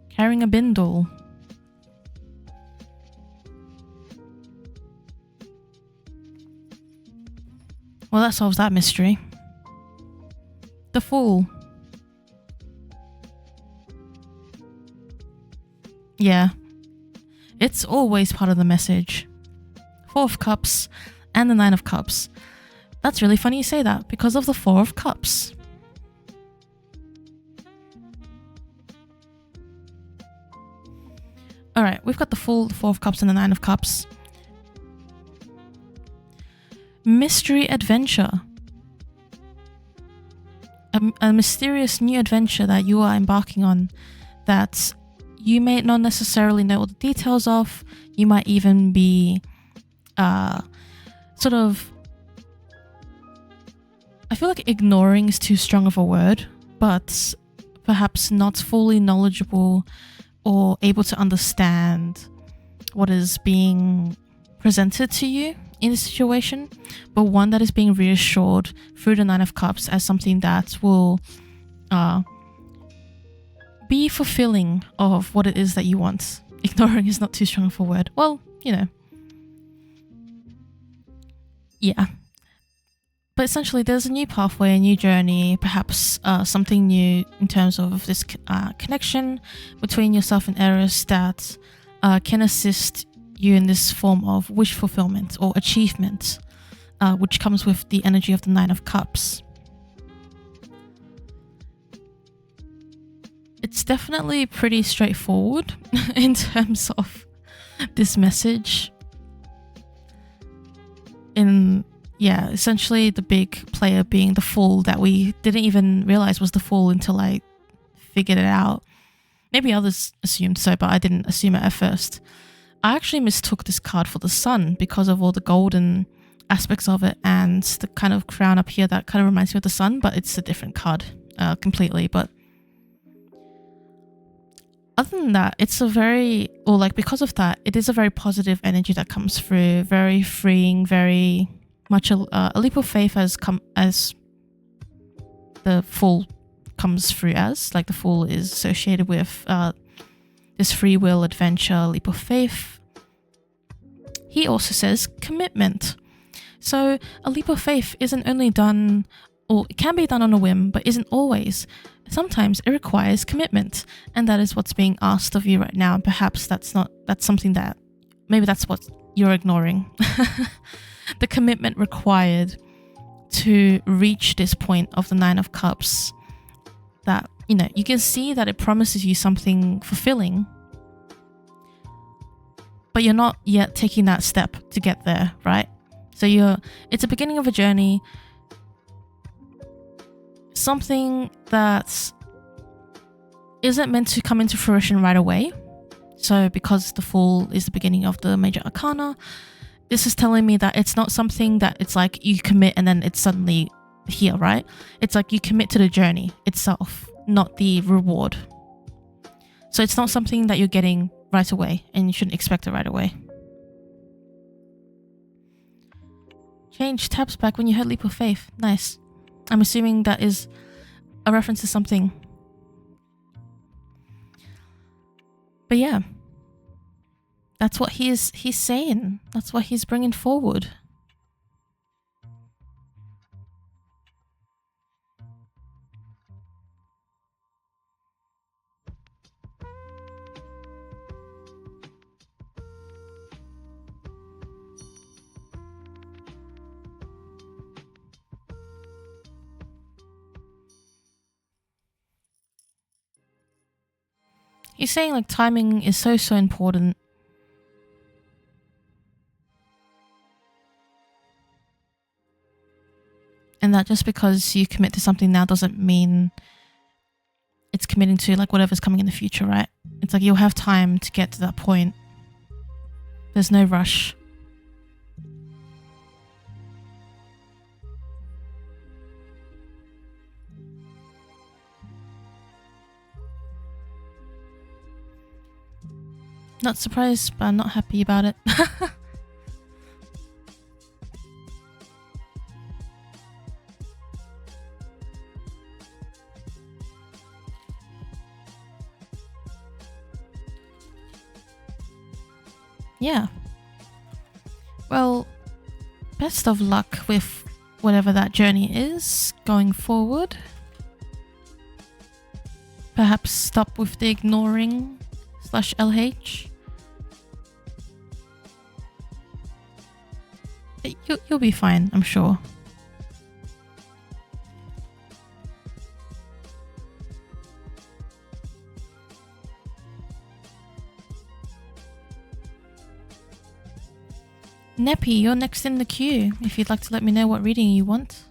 carrying a bindle. Well, that solves that mystery. The Fool. Yeah. It's always part of the message. Four of Cups and the Nine of Cups. That's really funny you say that, because of the Four of Cups. Alright, we've got the Fool, the Four of Cups, and the Nine of Cups. Mystery adventure. A mysterious new adventure that you are embarking on that you may not necessarily know all the details of. You might even be sort of... I feel like ignoring is too strong of a word, but perhaps not fully knowledgeable or able to understand what is being presented to you in the situation, but one that is being reassured through the Nine of Cups as something that will be fulfilling of what it is that you want. Ignoring is not too strong of a word. Well, you know. Yeah. But essentially, there's a new pathway, a new journey, perhaps something new in terms of this connection between yourself and Eris that can assist you in this form of wish fulfillment or achievement, which comes with the energy of the Nine of Cups. It's definitely pretty straightforward in terms of this message. Essentially the big player being the Fool that we didn't even realize was the Fool until I figured it out. Maybe others assumed so, but I didn't assume it at first. I actually mistook this card for the Sun because of all the golden aspects of it and the kind of crown up here that kind of reminds me of the Sun, but it's a different card completely. But other than that, it's because of that, it is a very positive energy that comes through, very freeing, very much a leap of faith as the Fool comes through as. Like the Fool is associated with this free will, adventure, leap of faith. He also says commitment. So a leap of faith isn't only done, or it can be done on a whim, but isn't always. Sometimes it requires commitment, and that is what's being asked of you right now. And perhaps that's something that maybe that's what you're ignoring. The commitment required to reach this point of the Nine of Cups, that you can see that it promises you something fulfilling, but you're not yet taking that step to get there, right? So it's a beginning of a journey, something that isn't meant to come into fruition right away. So because the Fool is the beginning of the major arcana, this is telling me that it's not something that it's like you commit and then it's suddenly here, right? It's like you commit to the journey itself, not the reward. So it's not something that you're getting right away, and you shouldn't expect it right away. Change tabs back when you heard leap of faith. Nice. I'm assuming that is a reference to something. But yeah, that's what he's saying. That's what he's bringing forward. He's saying like timing is so important. And that just because you commit to something now doesn't mean it's committing to like whatever's coming in the future, right? It's like you'll have time to get to that point. There's no rush. Not surprised, but I'm not happy about it. Yeah. Well, best of luck with whatever that journey is going forward. Perhaps stop with the ignoring /LH. You'll be fine, I'm sure. Neppy, you're next in the queue, if you'd like to let me know what reading you want.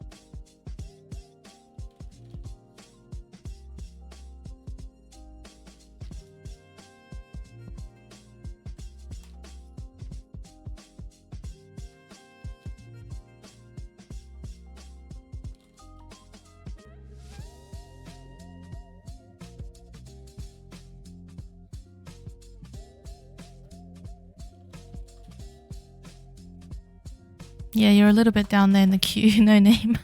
Yeah, you're a little bit down there in the queue, no name.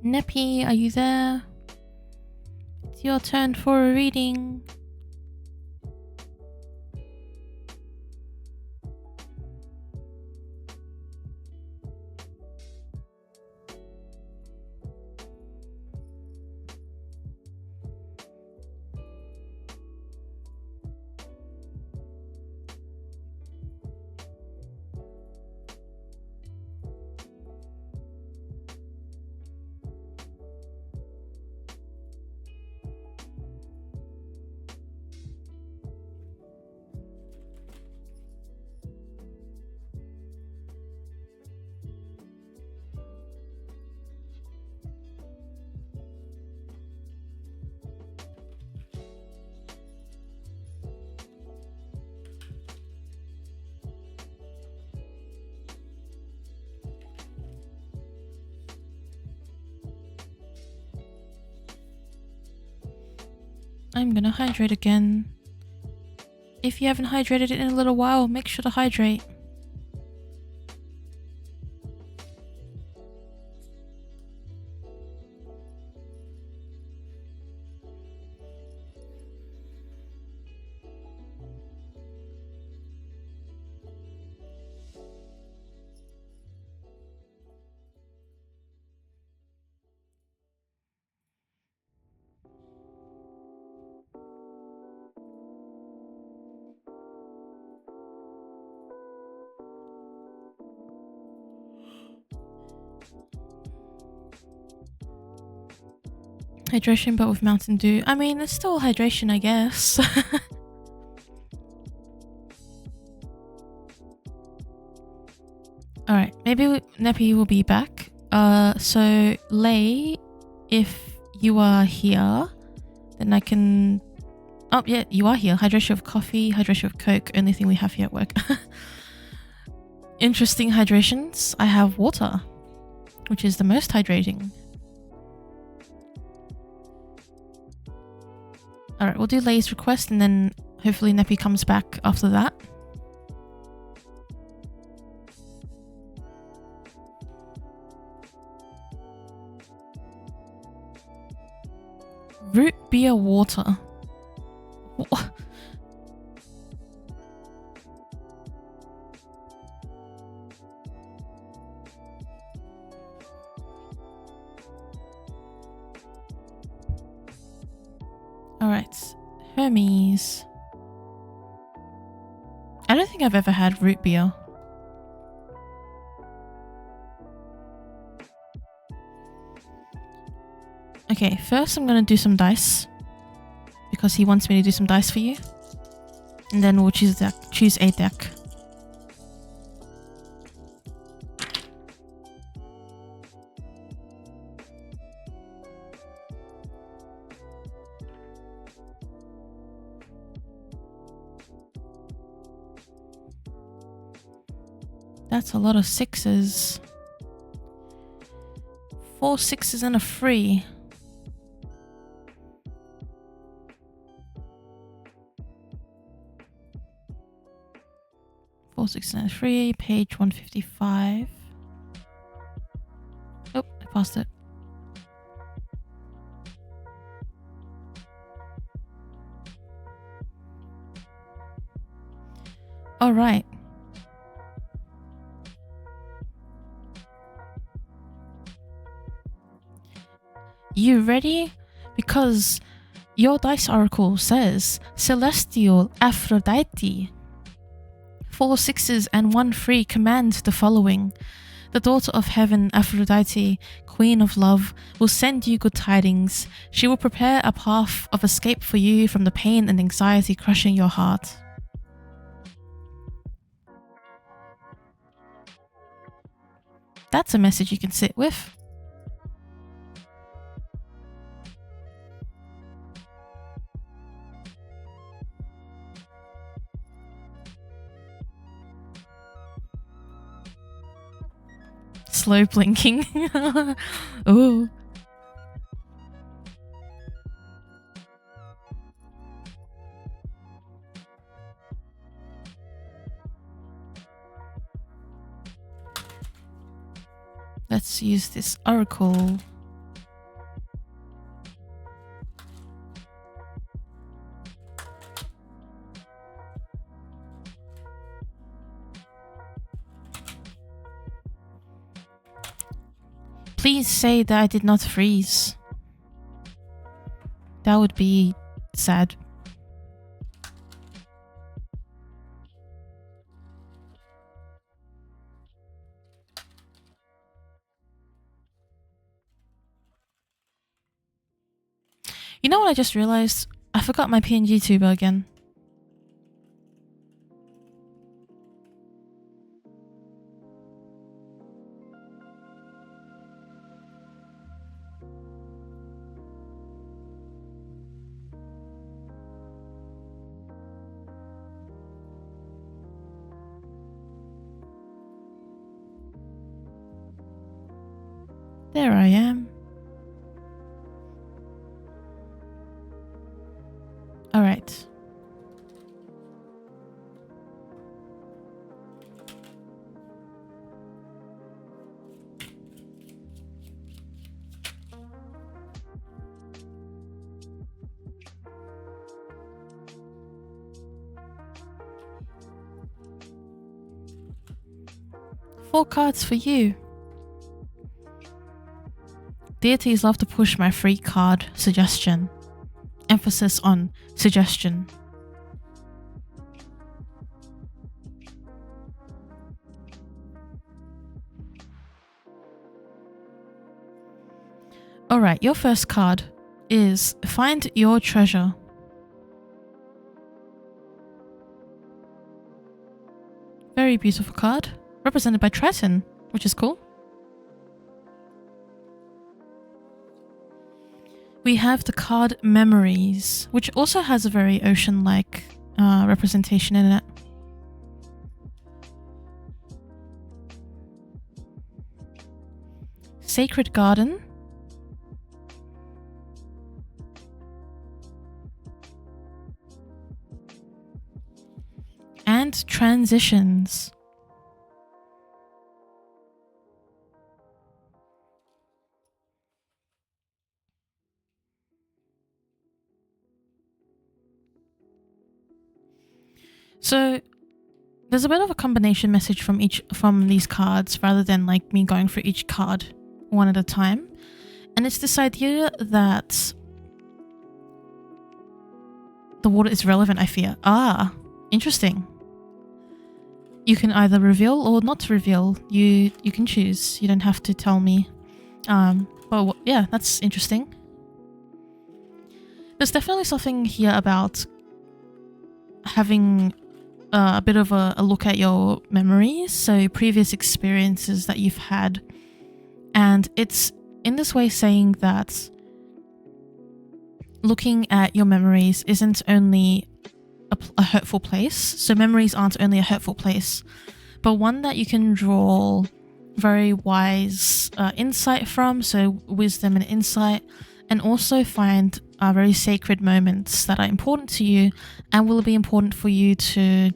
Neppy, are you there? It's your turn for a reading. I'm gonna hydrate again. If you haven't hydrated in a little while, make sure to hydrate. Hydration but with Mountain Dew. I mean, it's still hydration, I guess. Alright, maybe Neppy will be back. So Lay, if you are here, then I can... Oh, yeah, you are here. Hydration of coffee, hydration of Coke, only thing we have here at work. Interesting hydrations. I have water, which is the most hydrating. Alright, we'll do Lay's request and then hopefully Neppy comes back after that. Root beer water. What? Alright, Hermes. I don't think I've ever had root beer. Okay, first I'm gonna do some dice. Because he wants me to do some dice for you. And then we'll choose a deck. That's a lot of sixes. 4 sixes and a 3. Four sixes and a 3. Page 155. Oh, I passed it. All right. You ready? Because your dice oracle says Celestial Aphrodite. 4 sixes and 1 3 command the following. The daughter of heaven, Aphrodite, queen of love, will send you good tidings. She will prepare a path of escape for you from the pain and anxiety crushing your heart. That's a message you can sit with. Slow blinking. Ooh. Let's use this oracle. Please say that I did not freeze. That would be sad. You know what I just realized? I forgot my PNG tuber again. There I am. Alright. Four cards for you. Deities love to push my free card suggestion. Emphasis on suggestion. Alright, your first card is Find Your Treasure. Very beautiful card, represented by Triton, which is cool. We have the card Memories, which also has a very ocean-like representation in it. Sacred Garden. And Transitions. So there's a bit of a combination message from these cards rather than like me going through each card one at a time. And it's this idea that the water is relevant, I fear. Ah, interesting. You can either reveal or not reveal. You can choose. You don't have to tell me. But yeah, that's interesting. There's definitely something here about having a bit of a look at your memories, so previous experiences that you've had, and it's in this way saying that looking at your memories isn't only a hurtful place, so memories aren't only a hurtful place, but one that you can draw very wise insight from, so wisdom and insight, and also find very sacred moments that are important to you and will be important for you to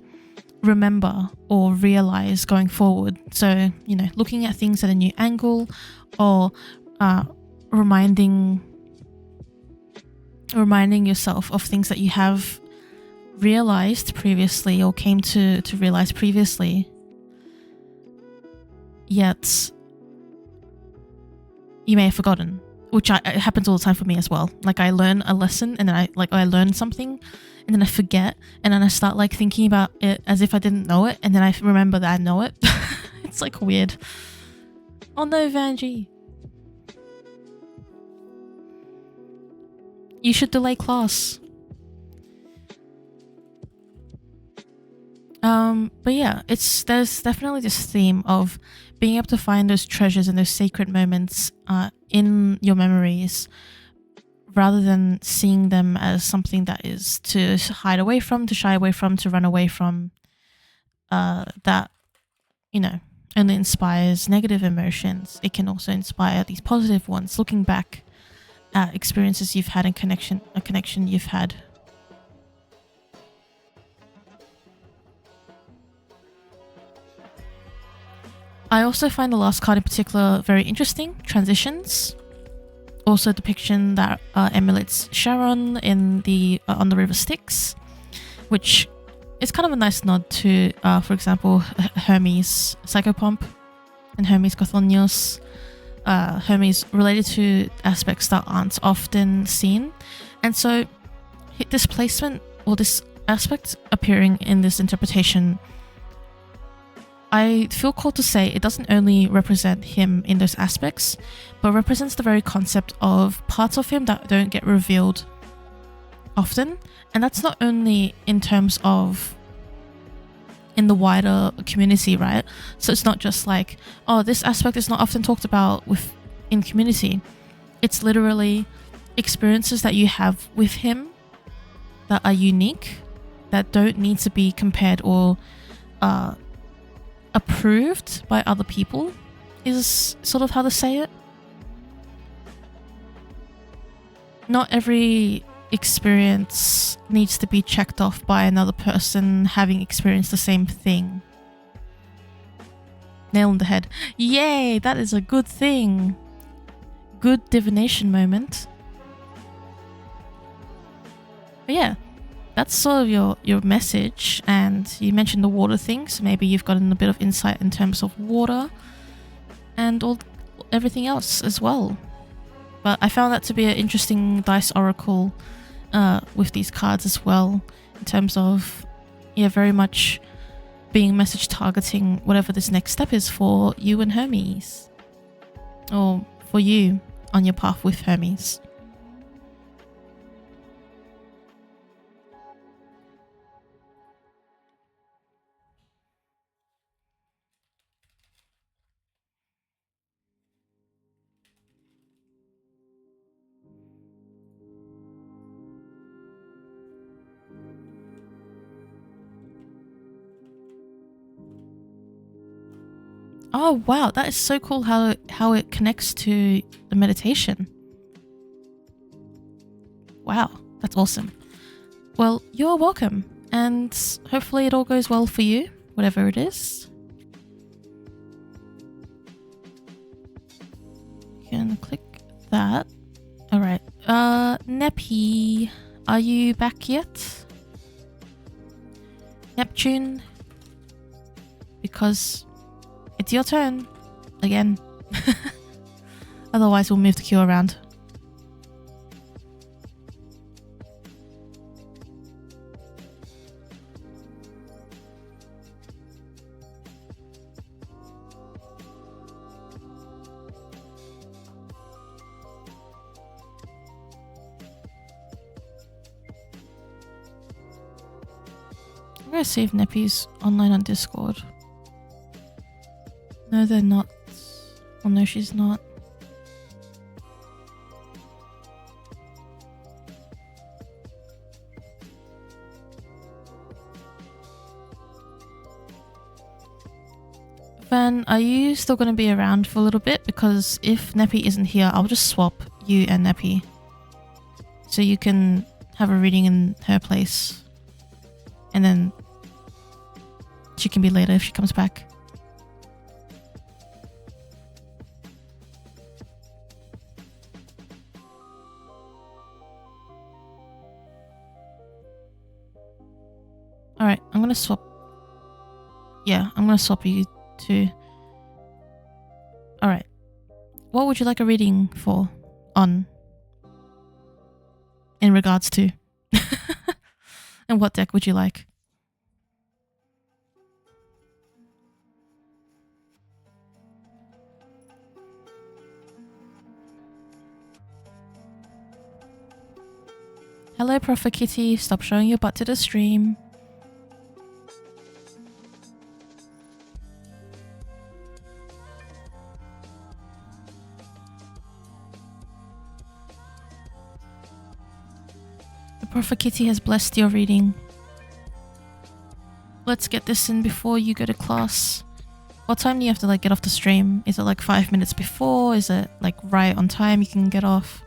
remember or realize going forward. So, you know, looking at things at a new angle, or reminding yourself of things that you have realized previously or came to realize previously, yet you may have forgotten. Which it happens all the time for me as well. Like I learn a lesson and then I learn something and then I forget, and then I start like thinking about it as if I didn't know it, and then I remember that I know it. It's like weird. Oh no, Vanjie. You should delay class. But yeah, there's definitely this theme of being able to find those treasures and those sacred moments in your memories, rather than seeing them as something that is to hide away from, to shy away from, to run away from, that, you know, only inspires negative emotions. It can also inspire these positive ones, looking back at experiences you've had and a connection you've had. I also find the last card in particular very interesting, Transitions. Also a depiction that emulates Sharon in the on the River Styx, which is kind of a nice nod to, for example, Hermes Psychopomp and Hermes Gothonios. Hermes related to aspects that aren't often seen. And so this placement or this aspect appearing in this interpretation, I feel called to say it doesn't only represent him in those aspects, but represents the very concept of parts of him that don't get revealed often. And that's not only in terms of in the wider community, right? So it's not just like, oh, this aspect is not often talked about in community. It's literally experiences that you have with him that are unique, that don't need to be compared or approved by other people, is sort of how to say it. Not every experience needs to be checked off by another person having experienced the same thing. Nail on the head. Yay, that is a good thing. Good divination moment. But yeah, that's sort of your message. And you mentioned the water thing, so maybe you've gotten a bit of insight in terms of water and everything else as well. But I found that to be an interesting dice oracle with these cards as well, in terms of, yeah, very much being message targeting whatever this next step is for you and Hermes, or for you on your path with Hermes. Oh wow, that is so cool how it connects to the meditation. Wow, that's awesome. Well, you're welcome, and hopefully it all goes well for you, whatever it is. You can click that. Alright, Neppy, are you back yet? Neptune? Because it's your turn again. Otherwise we'll move the queue around. I'm gonna see if Neppy's online on Discord. No, they're not. Oh no, she's not. Van, are you still going to be around for a little bit? Because if Neppy isn't here, I'll just swap you and Neppy, so you can have a reading in her place, and then she can be later if she comes back. Alright, I'm gonna swap. Yeah, I'm gonna swap you two. Alright. What would you like a reading for? On? In regards to? And what deck would you like? Hello, Prophet Kitty. Stop showing your butt to the stream. The Prophet Kitty has blessed your reading. Let's get this in before you go to class. What time do you have to get off the stream? Is it 5 minutes before? Is it right on time you can get off?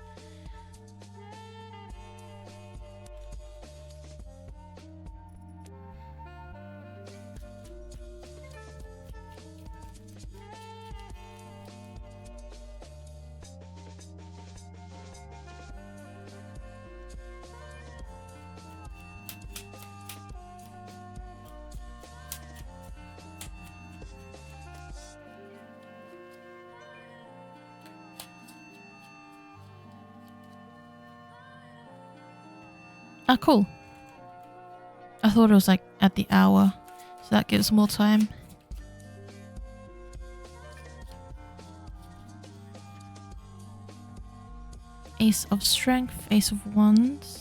Ah, cool. I thought it was like at the hour, so that gives more time. Ace of Strength, Ace of Wands.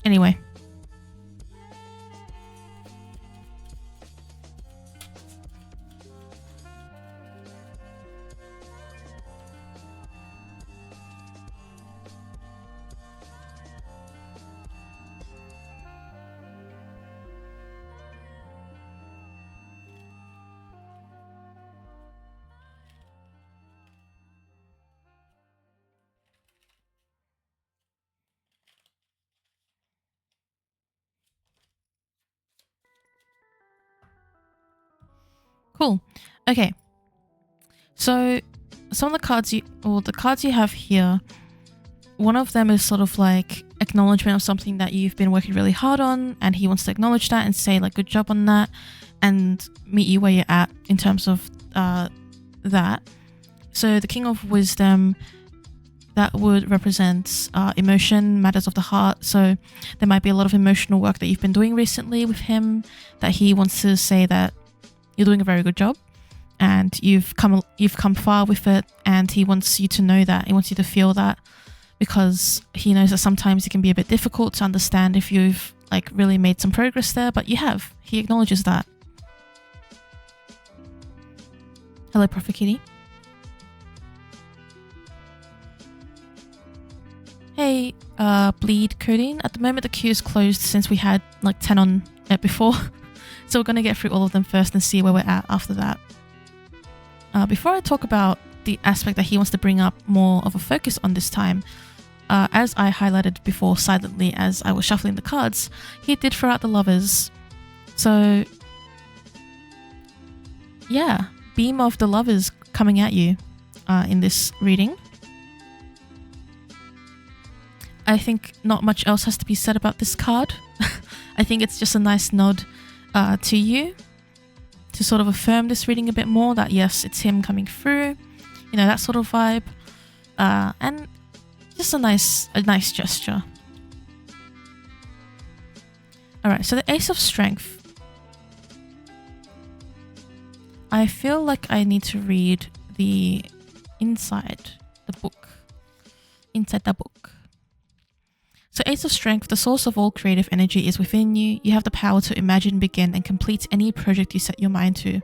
Anyway. Cool. Okay. So some of the cards you have here, one of them is sort of like acknowledgement of something that you've been working really hard on, and he wants to acknowledge that and say like good job on that and meet you where you're at in terms of that. So the King of Wisdom, that would represent emotion, matters of the heart. So there might be a lot of emotional work that you've been doing recently with him that he wants to say that you're doing a very good job and you've come far with it, and he wants you to know that. He wants you to feel that, because he knows that sometimes it can be a bit difficult to understand if you've like really made some progress there, but you have. He acknowledges that. Hello, Prophet Kitty. Hey, Bleed Codeine. At the moment the queue is closed since we had like 10 on it before. So we're going to get through all of them first and see where we're at after that. Before I talk about the aspect that he wants to bring up more of a focus on this time, as I highlighted before silently as I was shuffling the cards, he did throw out the Lovers. So yeah, beam of the Lovers coming at you in this reading. I think not much else has to be said about this card. I think it's just a nice nod to you to sort of affirm this reading a bit more, that yes, it's him coming through, you know, that sort of vibe, and just a nice gesture. Alright, so the Ace of Strength. I feel like I need to read the inside the book. So Ace of Strength, the source of all creative energy is within you. You have the power to imagine, begin, and complete any project you set your mind to.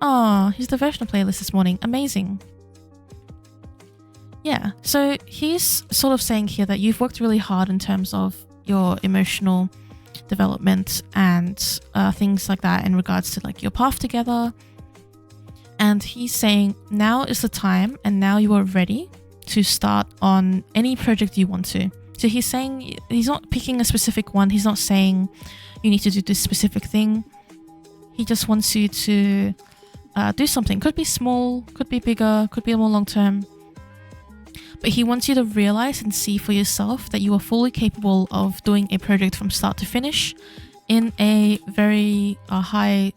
Oh, his devotional playlist this morning. Amazing. Yeah, so he's sort of saying here that you've worked really hard in terms of your emotional development and things like that in regards to like your path together. And he's saying now is the time, and now you are ready to start on any project you want to. So he's saying, he's not picking a specific one. He's not saying you need to do this specific thing. He just wants you to do something. Could be small, could be bigger, could be more long term. But he wants you to realize and see for yourself that you are fully capable of doing a project from start to finish in a very high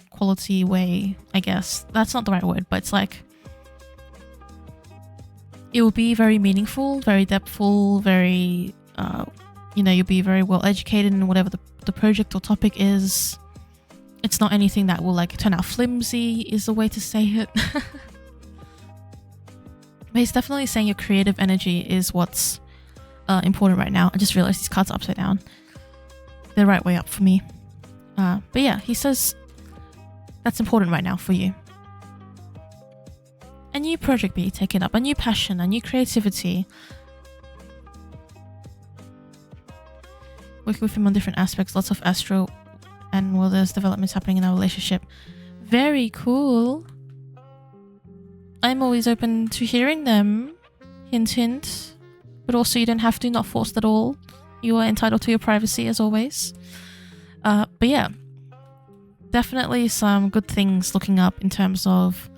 quality way, I guess. That's not the right word, but it's like it will be very meaningful, very depthful, very you'll be very well educated in whatever the project or topic is. It's not anything that will like turn out flimsy, is the way to say it. But he's definitely saying your creative energy is what's important right now. I just realized these cards are upside down. They're right way up for me. But yeah, he says that's important right now for you. A new project being taken up, a new passion, a new creativity. Working with him on different aspects, lots of astro and well, there's developments happening in our relationship. Very cool. I'm always open to hearing them. Hint, hint. But also you don't have to, not forced at all. You are entitled to your privacy as always. But yeah, definitely some good things looking up in terms of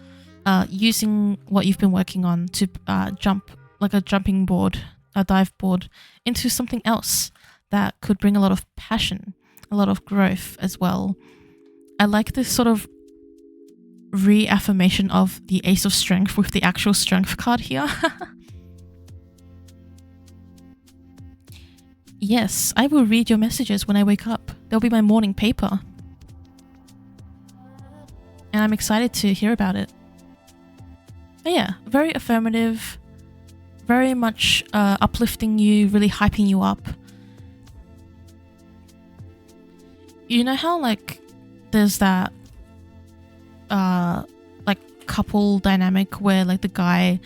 using what you've been working on to jump like a jumping board dive board into something else that could bring a lot of passion, a lot of growth as well. I like this sort of reaffirmation of the Ace of Strength with the actual Strength card here. Yes, I will read your messages when I wake up. They'll be my morning paper. And I'm excited to hear about it. But yeah, very affirmative, very much uplifting you, really hyping you up. You know how like there's that like couple dynamic where like the guy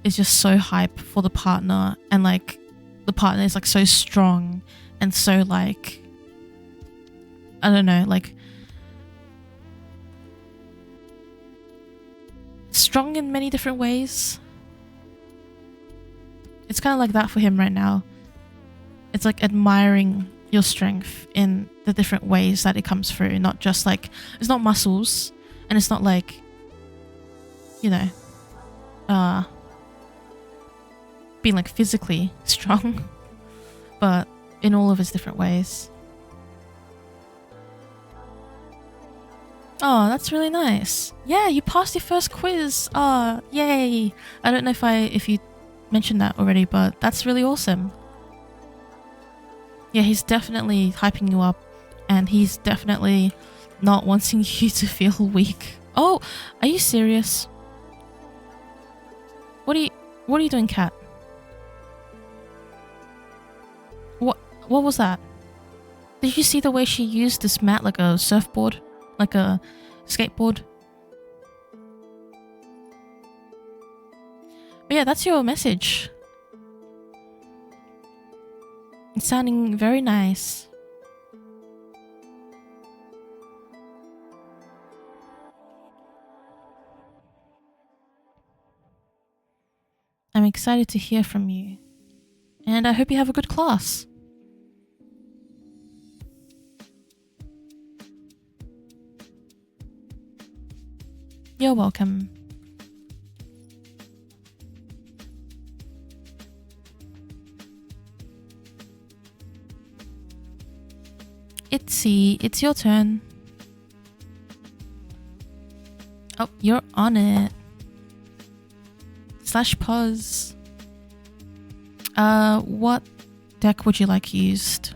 is just so hype for the partner, and like the partner is like so strong and so like, I don't know, like strong in many different ways. It's kind of like that for him right now. It's like admiring your strength in the different ways that it comes through, not just like, it's not muscles, and it's not like, you know, being like physically strong, but in all of its different ways. Oh, that's really nice. Yeah, you passed your first quiz. Oh, yay. I don't know if you mentioned that already, but that's really awesome. Yeah, he's definitely hyping you up, and he's definitely not wanting you to feel weak. Oh, are you serious? What are you doing, Kat? What was that? Did you see the way she used this mat like a surfboard? Like a skateboard? But yeah, that's your message. It's sounding very nice. I'm excited to hear from you. And I hope you have a good class. You're welcome. It's your turn. Oh, you're on it. /pause. What deck would you like used?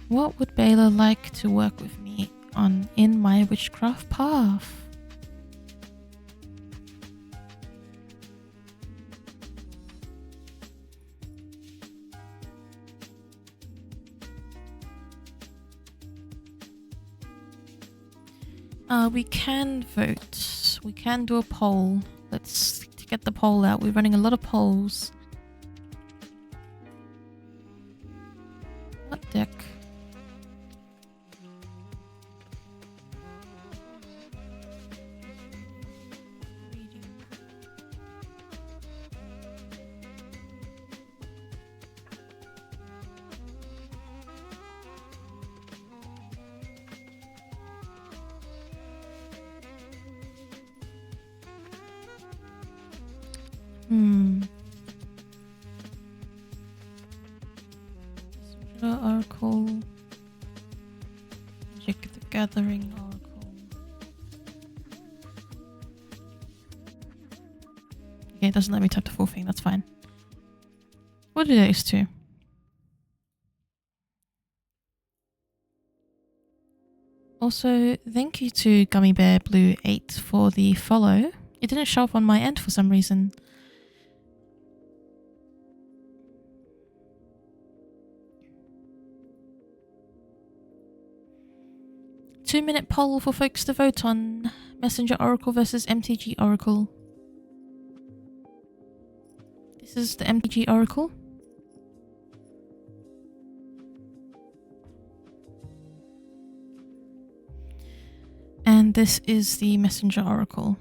What would Baylor like to work with me on in my witchcraft path? We can vote. We can do a poll. Let's get the poll out. We're running a lot of polls. What deck? Oracle. Magic the Gathering Oracle. Okay, it doesn't let me type the full thing, that's fine. What are those two? Also, thank you to Gummy Bear Blue 8 for the follow. It didn't show up on my end for some reason. Two-minute poll for folks to vote on. Messenger Oracle versus MTG Oracle. This is the MTG Oracle. And this is the Messenger Oracle.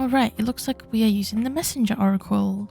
Alright, it looks like we are using the Messenger Oracle.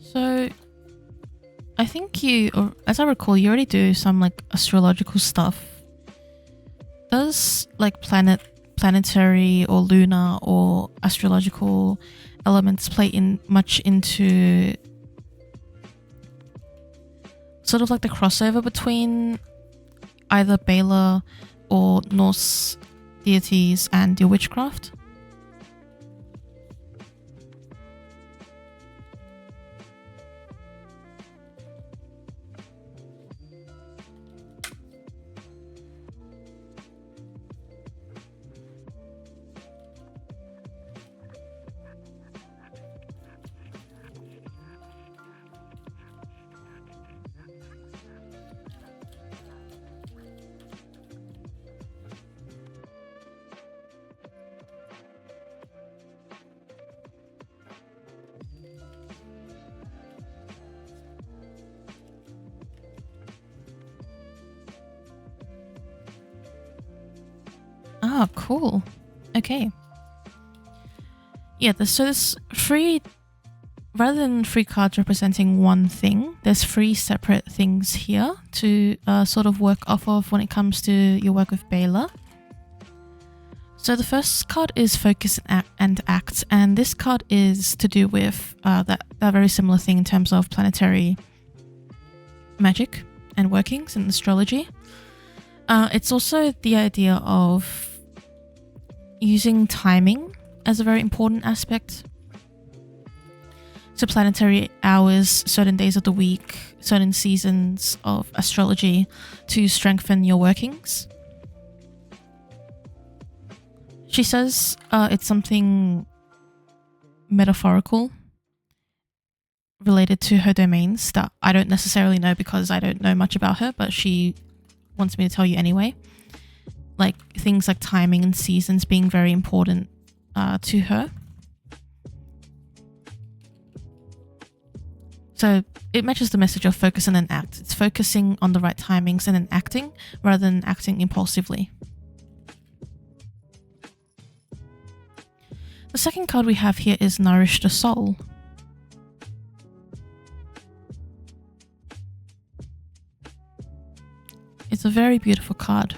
So, I think you, or as I recall, you already do some like astrological stuff. Does like planetary or lunar or astrological elements play in much into sort of like the crossover between either Bela or Norse deities and your witchcraft? Ah, cool. Okay. Yeah, so there's three, rather than three cards representing one thing, there's three separate things here to sort of work off of when it comes to your work with Bela. So the first card is Focus and Act, and this card is to do with that very similar thing in terms of planetary magic and workings and astrology. It's also the idea of using timing as a very important aspect. So planetary hours, certain days of the week, certain seasons of astrology to strengthen your workings. She says it's something metaphorical related to her domains that I don't necessarily know because I don't know much about her, but she wants me to tell you anyway. Like things like timing and seasons being very important to her. So it matches the message of focus and then act. It's focusing on the right timings and then acting rather than acting impulsively. The second card we have here is Nourish the Soul. It's a very beautiful card.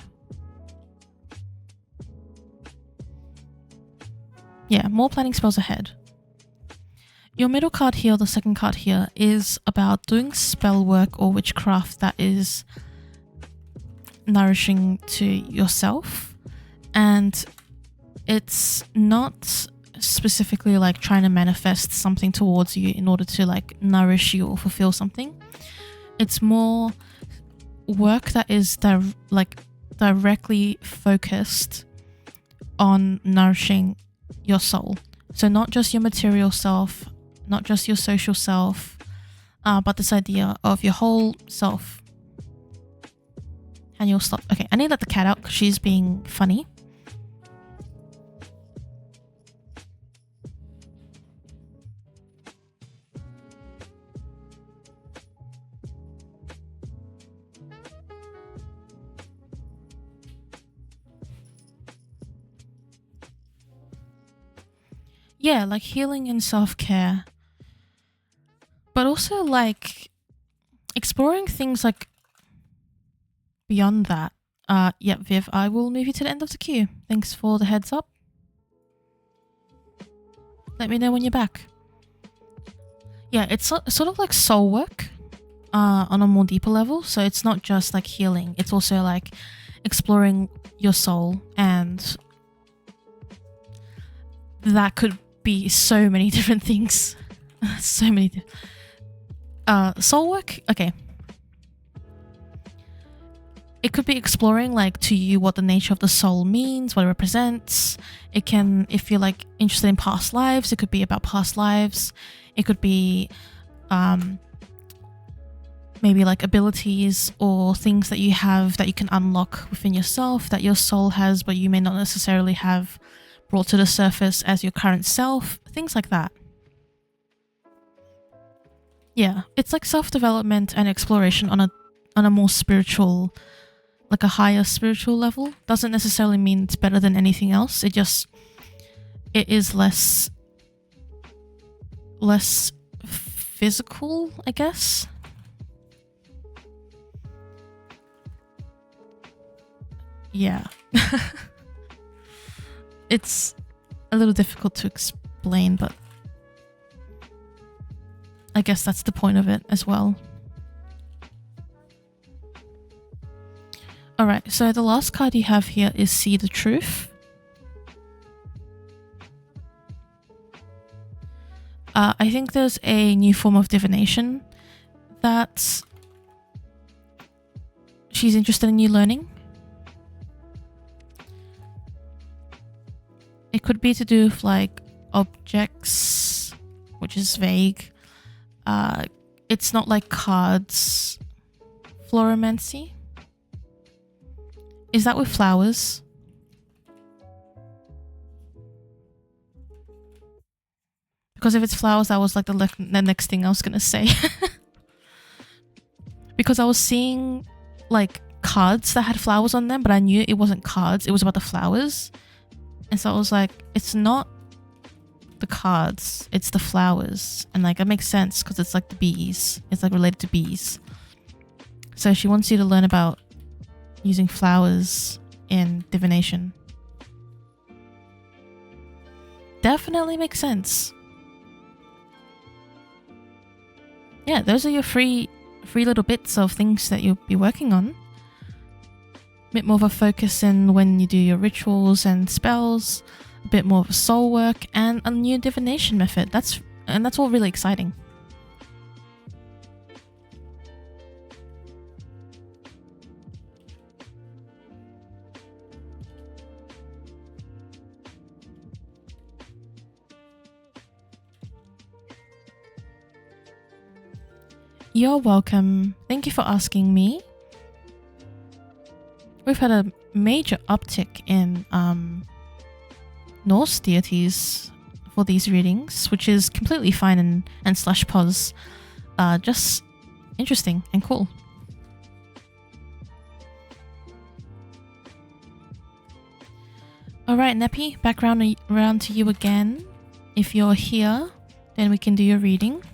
Yeah, more planning spells ahead. Your middle card here, the second card here, is about doing spell work or witchcraft that is nourishing to yourself. And it's not specifically like trying to manifest something towards you in order to like nourish you or fulfill something. It's more work that is directly focused on nourishing your soul. So not just your material self, not just your social self, but this idea of your whole self. And you'll stop. Okay, I need to let the cat out because she's being funny. Yeah, like healing and self-care But also like exploring things like beyond that. Yeah, Viv, I will move you to the end of the queue. Thanks for the heads up. Let me know when you're back. Yeah, it's sort of like soul work on a more deeper level. So it's not just like healing. It's also like exploring your soul, and that could be so many different things. So many. Soul work? Okay. It could be exploring like to you what the nature of the soul means, what it represents. It can, if you're like interested in past lives, it could be about past lives. It could be maybe like abilities or things that you have that you can unlock within yourself that your soul has but you may not necessarily have brought to the surface as your current self. Things like that. Yeah, it's like self-development and exploration on a more spiritual, like a higher spiritual level. Doesn't necessarily mean it's better than anything else. It is less physical, I guess. Yeah. It's a little difficult to explain, but I guess that's the point of it as well. Alright, so the last card you have here is See the Truth. I think there's a new form of divination that she's interested in you learning. It could be to do with like objects, which is vague. It's not like cards. Floromancy? Is that with flowers? Because if it's flowers, that was like the next thing I was gonna say. Because I was seeing like cards that had flowers on them, but I knew it wasn't cards, it was about the flowers. And so I was like, it's not the cards, it's the flowers. And like, it makes sense because it's like the bees. It's like related to bees. So she wants you to learn about using flowers in divination. Definitely makes sense. Yeah, those are your free little bits of things that you'll be working on. A bit more of a focus in when you do your rituals and spells, a bit more of a soul work, and a new divination method. That's all really exciting. You're welcome. Thank you for asking me. We've had a major uptick in Norse deities for these readings, which is completely fine and slash pos. Just interesting and cool. Alright, Neppy, back around to you again. If you're here, then we can do your reading.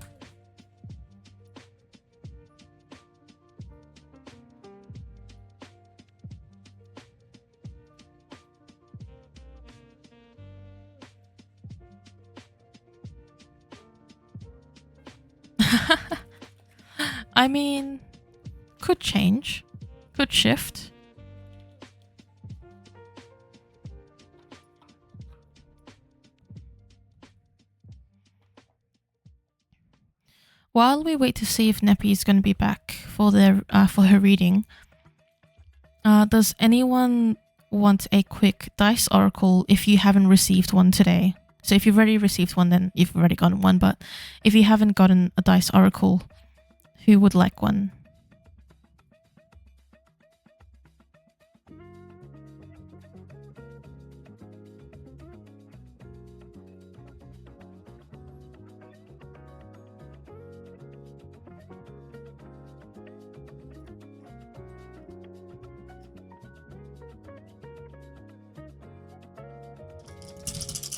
I mean, could change, could shift. While we wait to see if Neppy is going to be back for her reading, does anyone want a quick dice oracle if you haven't received one today? So if you've already received one, then you've already gotten one, but if you haven't gotten a dice oracle, who would like one?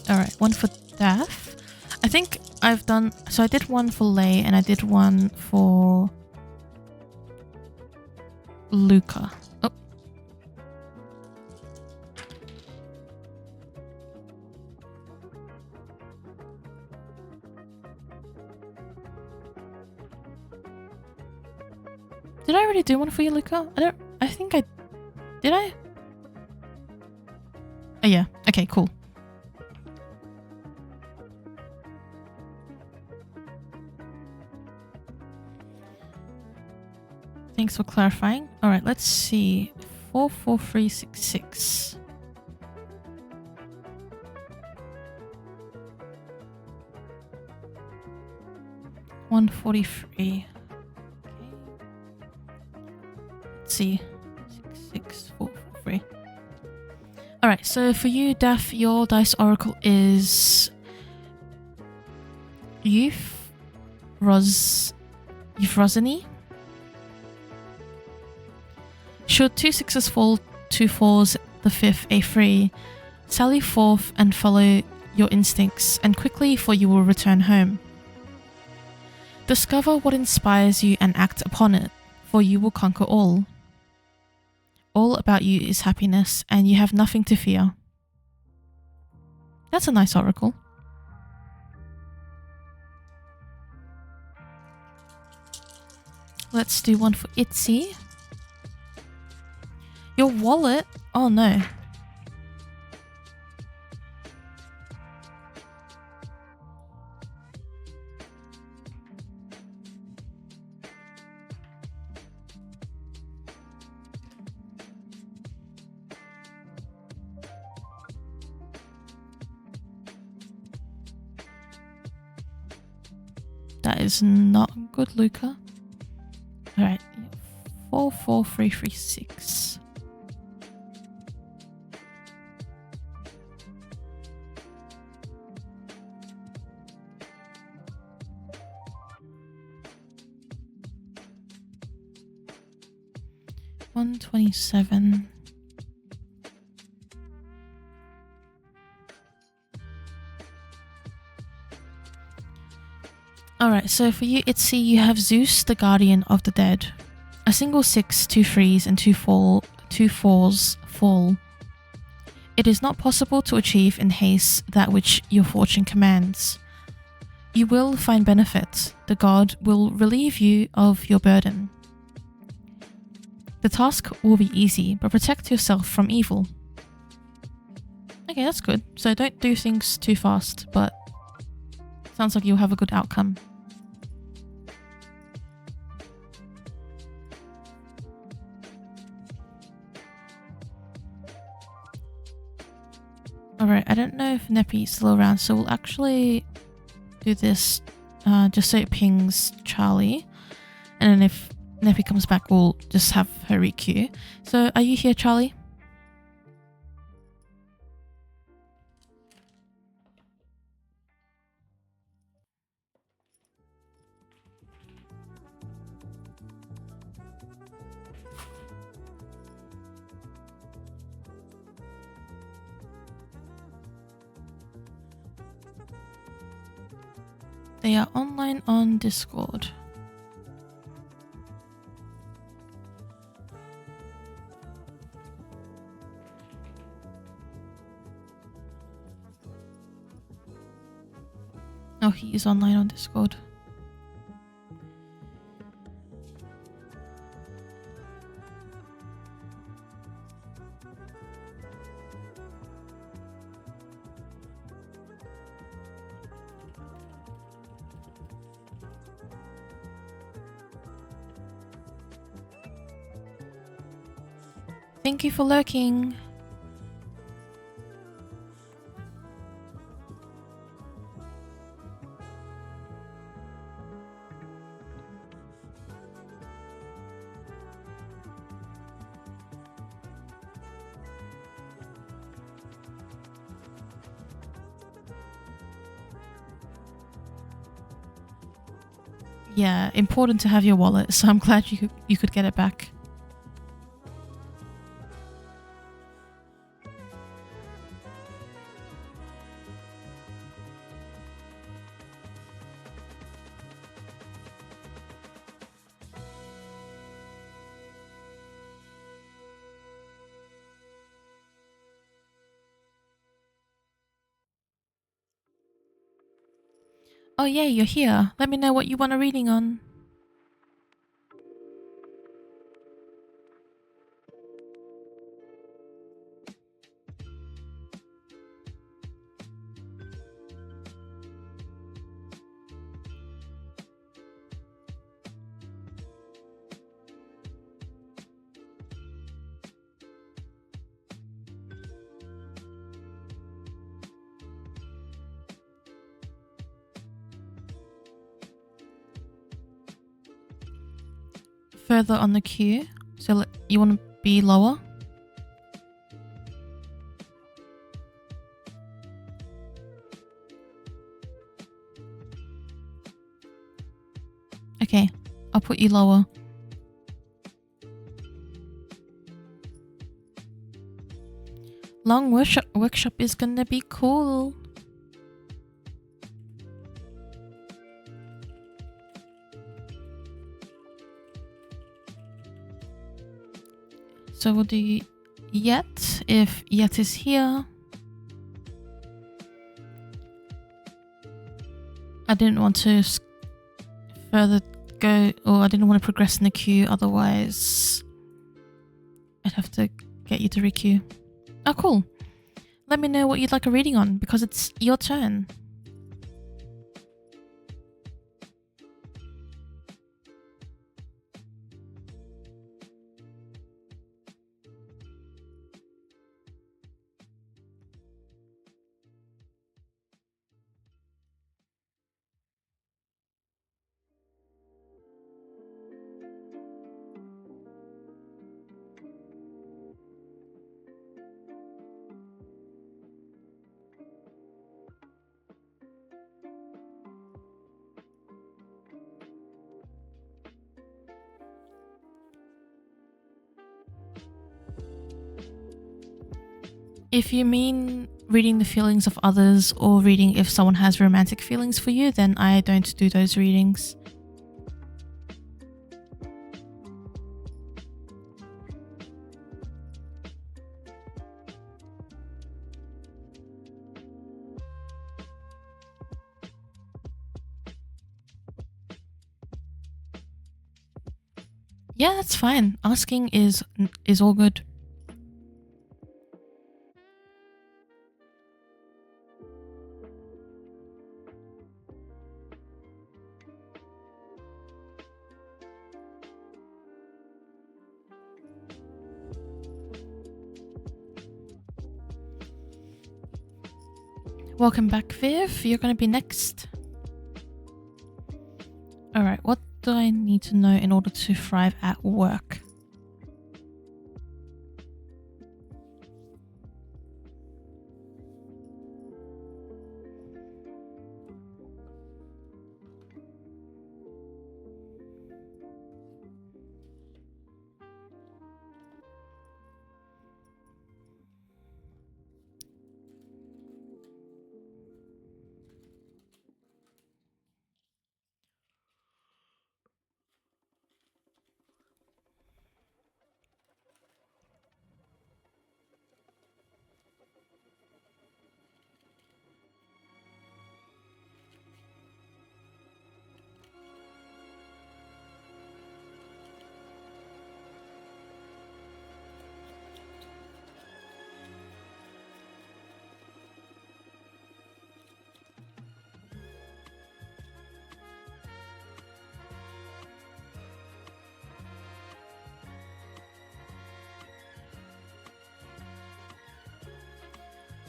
Alright, one for Daff. I think I've done... So I did one for Lei and I did one for Luca. Oh. Did I already do one for you, Luca? I think I... Did I? Oh yeah. Okay, cool. Thanks for clarifying. Alright, let's see. 44366. $143. Okay. Let's see. 66443. Alright, so for you, Daph, your dice oracle is Euphrosyne. Should 2 6s fall, 2 4s, the 5th a free, sally forth and follow your instincts, and quickly, for you will return home. Discover what inspires you and act upon it, for you will conquer all. All about you is happiness, and you have nothing to fear. That's a nice oracle. Let's do one for Itzy. Your wallet? Oh no. That is not good, Luca. Alright. 44336. $127. Alright, so for you, Itzy, you have Zeus, the guardian of the dead. A single 6, 2 3s, and 2 4s fall. It is not possible to achieve in haste that which your fortune commands. You will find benefit. The god will relieve you of your burden. The task will be easy, but protect yourself from evil. Okay, that's good. So don't do things too fast, but sounds like you'll have a good outcome. Alright, I don't know if Neppy is still around, so we'll actually do this just so it pings Charlie. And then if Neppy comes back, we'll just have her requeue. So, are you here, Charlie? They are online on Discord. Oh, he is online on Discord. Thank you for lurking. Yeah, important to have your wallet, so I'm glad you could get it back. Oh yeah, you're here. Let me know what you want a reading on. Further on the queue. So you want to be lower? Okay, I'll put you lower. Long workshop is gonna be cool. So we'll do Yet, if Yet is here. I didn't want to further go, or I didn't want to progress in the queue, otherwise I'd have to get you to requeue. Oh cool. Let me know what you'd like a reading on, because it's your turn. If you mean reading the feelings of others or reading if someone has romantic feelings for you, then I don't do those readings. Yeah, that's fine. Asking is all good. Welcome back, Viv. You're going to be next. Alright, what do I need to know in order to thrive at work?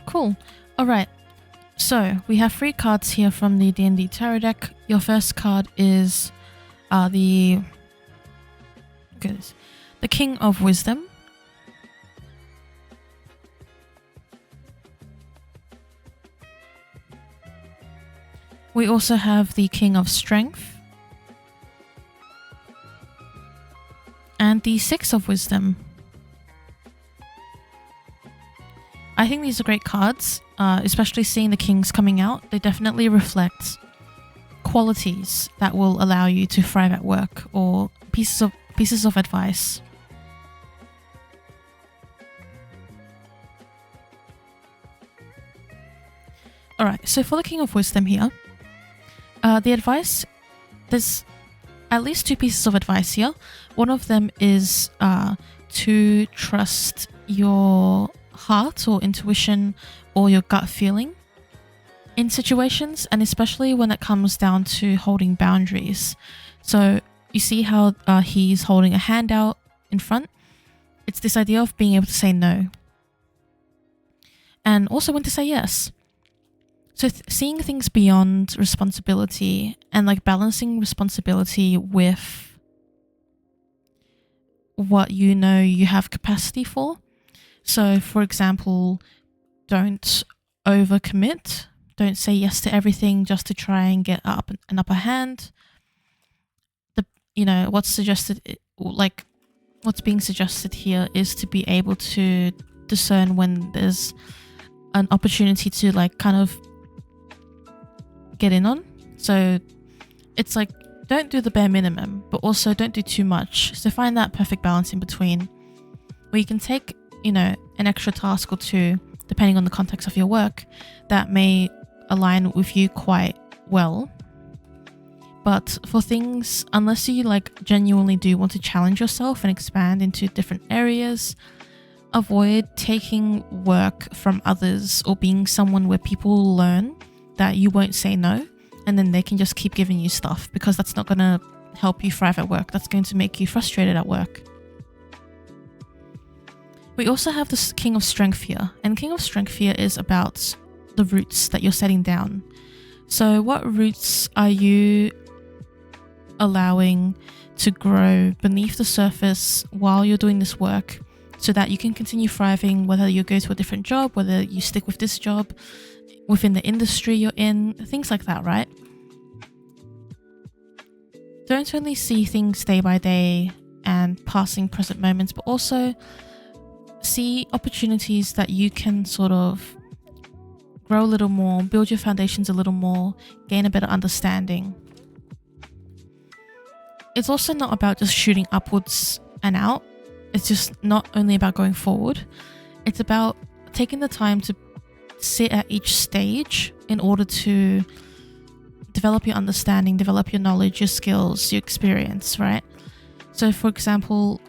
Cool. Alright, so we have 3 cards here from the D&D Tarot deck. Your first card is the King of Wisdom. We also have the King of Strength. And the Six of Wisdom. I think these are great cards, especially seeing the kings coming out. They definitely reflect qualities that will allow you to thrive at work, or pieces of advice. Alright, so for the King of Wisdom here, The advice, there's at least 2 pieces of advice here. One of them is to trust your heart or intuition or your gut feeling in situations, and especially when it comes down to holding boundaries. So you see how he's holding a hand out in front? It's this idea of being able to say no. And also when to say yes. So seeing things beyond responsibility and like balancing responsibility with what you know you have capacity for. So for example, don't overcommit. Don't say yes to everything just to try and get an upper hand. What's suggested, like what's being suggested here is to be able to discern when there's an opportunity to like kind of get in on. So it's like, don't do the bare minimum, but also don't do too much. So find that perfect balance in between where you can take, an extra task or two, depending on the context of your work, that may align with you quite well. But for things, unless you like genuinely do want to challenge yourself and expand into different areas, avoid taking work from others or being someone where people learn that you won't say no and then they can just keep giving you stuff, because that's not going to help you thrive at work. That's going to make you frustrated at work. We also have this King of Strength here, and King of Strength here is about the roots that you're setting down. So what roots are you allowing to grow beneath the surface while you're doing this work so that you can continue thriving, whether you go to a different job, whether you stick with this job, within the industry you're in, things like that, right? Don't only see things day by day and passing present moments, but also see opportunities that you can sort of grow a little more, build your foundations a little more, gain a better understanding. It's also not about just shooting upwards and out. It's just not only about going forward. It's about taking the time to sit at each stage in order to develop your understanding, develop your knowledge, your skills, your experience, right? So for example,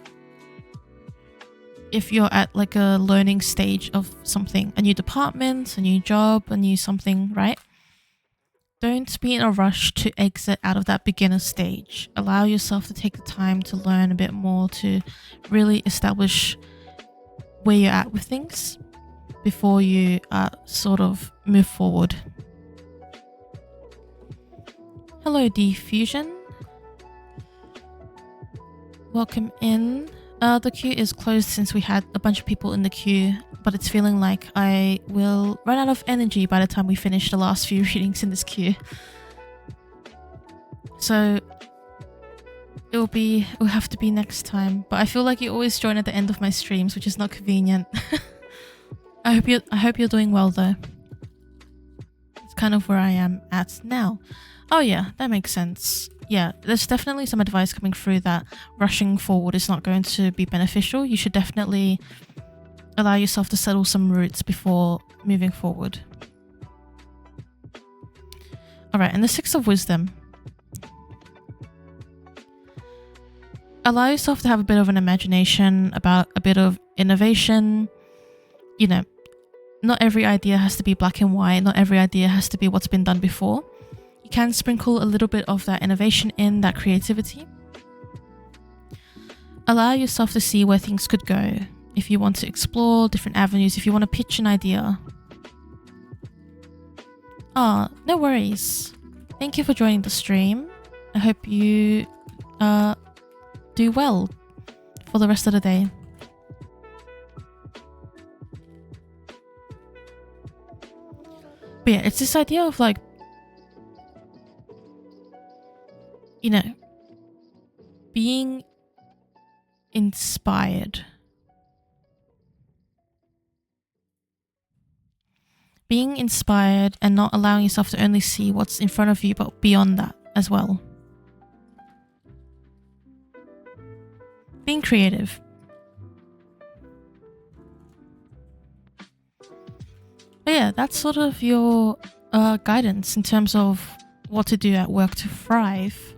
if you're at like a learning stage of something, a new department, a new job, a new something, right? Don't be in a rush to exit out of that beginner stage. Allow yourself to take the time to learn a bit more, to really establish where you're at with things before you sort of move forward. Hello, Diffusion. Welcome in. The queue is closed since we had a bunch of people in the queue, but it's feeling like I will run out of energy by the time we finish the last few readings in this queue. So it'll have to be next time. But I feel like you always join at the end of my streams, which is not convenient. I hope you're doing well though. It's kind of where I am at now. Oh yeah, that makes sense. Yeah, there's definitely some advice coming through that rushing forward is not going to be beneficial. You should definitely allow yourself to settle some roots before moving forward. Alright, and the Six of Wisdom. Allow yourself to have a bit of an imagination about a bit of innovation. Not every idea has to be black and white. Not every idea has to be what's been done before. You can sprinkle a little bit of that innovation in, that creativity. Allow yourself to see where things could go. If you want to explore different avenues, if you want to pitch an idea. No worries. Thank you for joining the stream. I hope you do well for the rest of the day. But yeah, it's this idea of like, being inspired. Being inspired and not allowing yourself to only see what's in front of you, but beyond that as well. Being creative. But yeah, that's sort of your guidance in terms of what to do at work to thrive.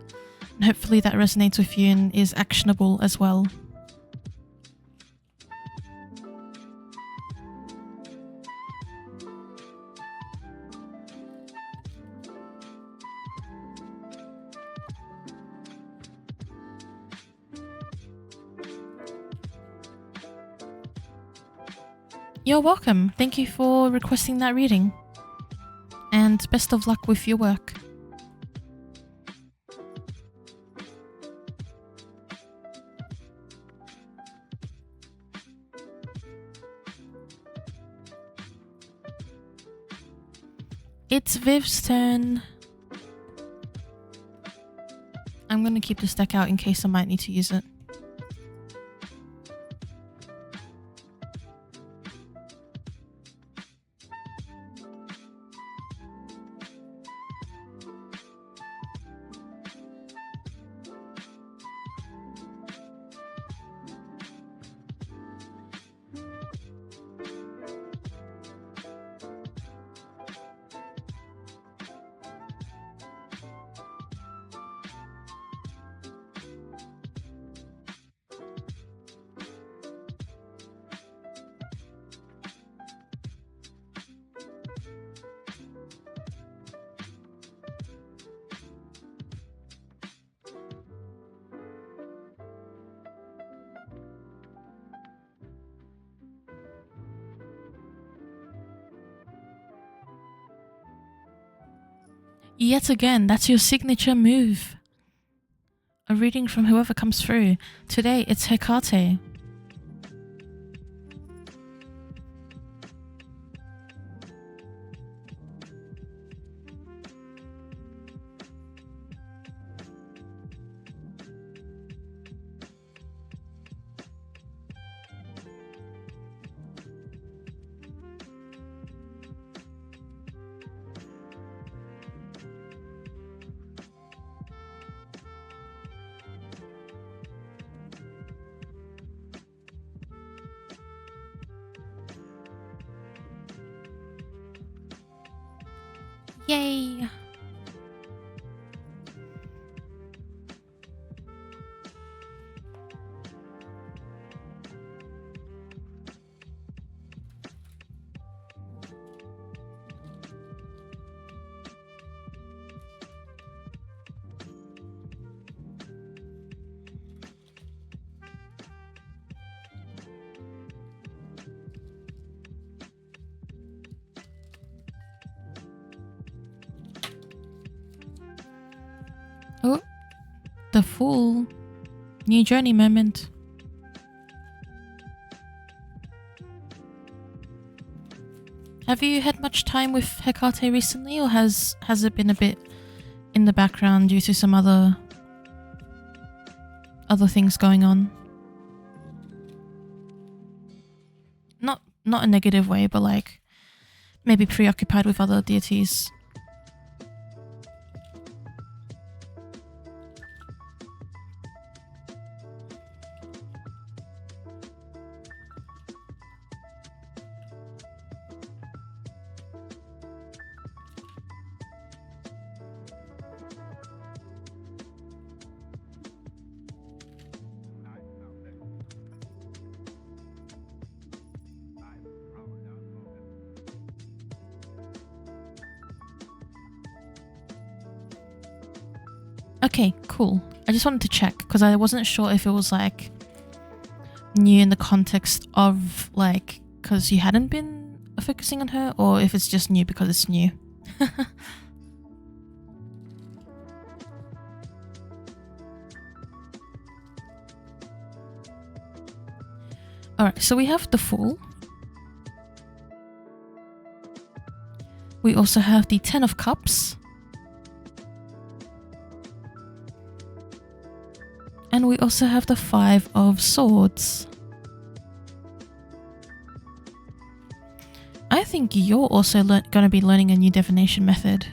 And hopefully that resonates with you and is actionable as well. You're welcome. Thank you for requesting that reading. And best of luck with your work. It's Viv's turn. I'm going to keep this deck out in case I might need to use it. Yet again, that's your signature move. A reading from whoever comes through. Today, it's Hecate. Yay! Oh, the Fool. New journey moment. Have you had much time with Hecate recently, or has it been a bit in the background due to some other things going on? Not a negative way, but like maybe preoccupied with other deities. Okay, cool. I just wanted to check because I wasn't sure if it was like new in the context of like because you hadn't been focusing on her, or if it's just new because it's new. Alright, so we have the Fool. We also have the Ten of Cups. And we also have the Five of Swords. I think you're also going to be learning a new divination method.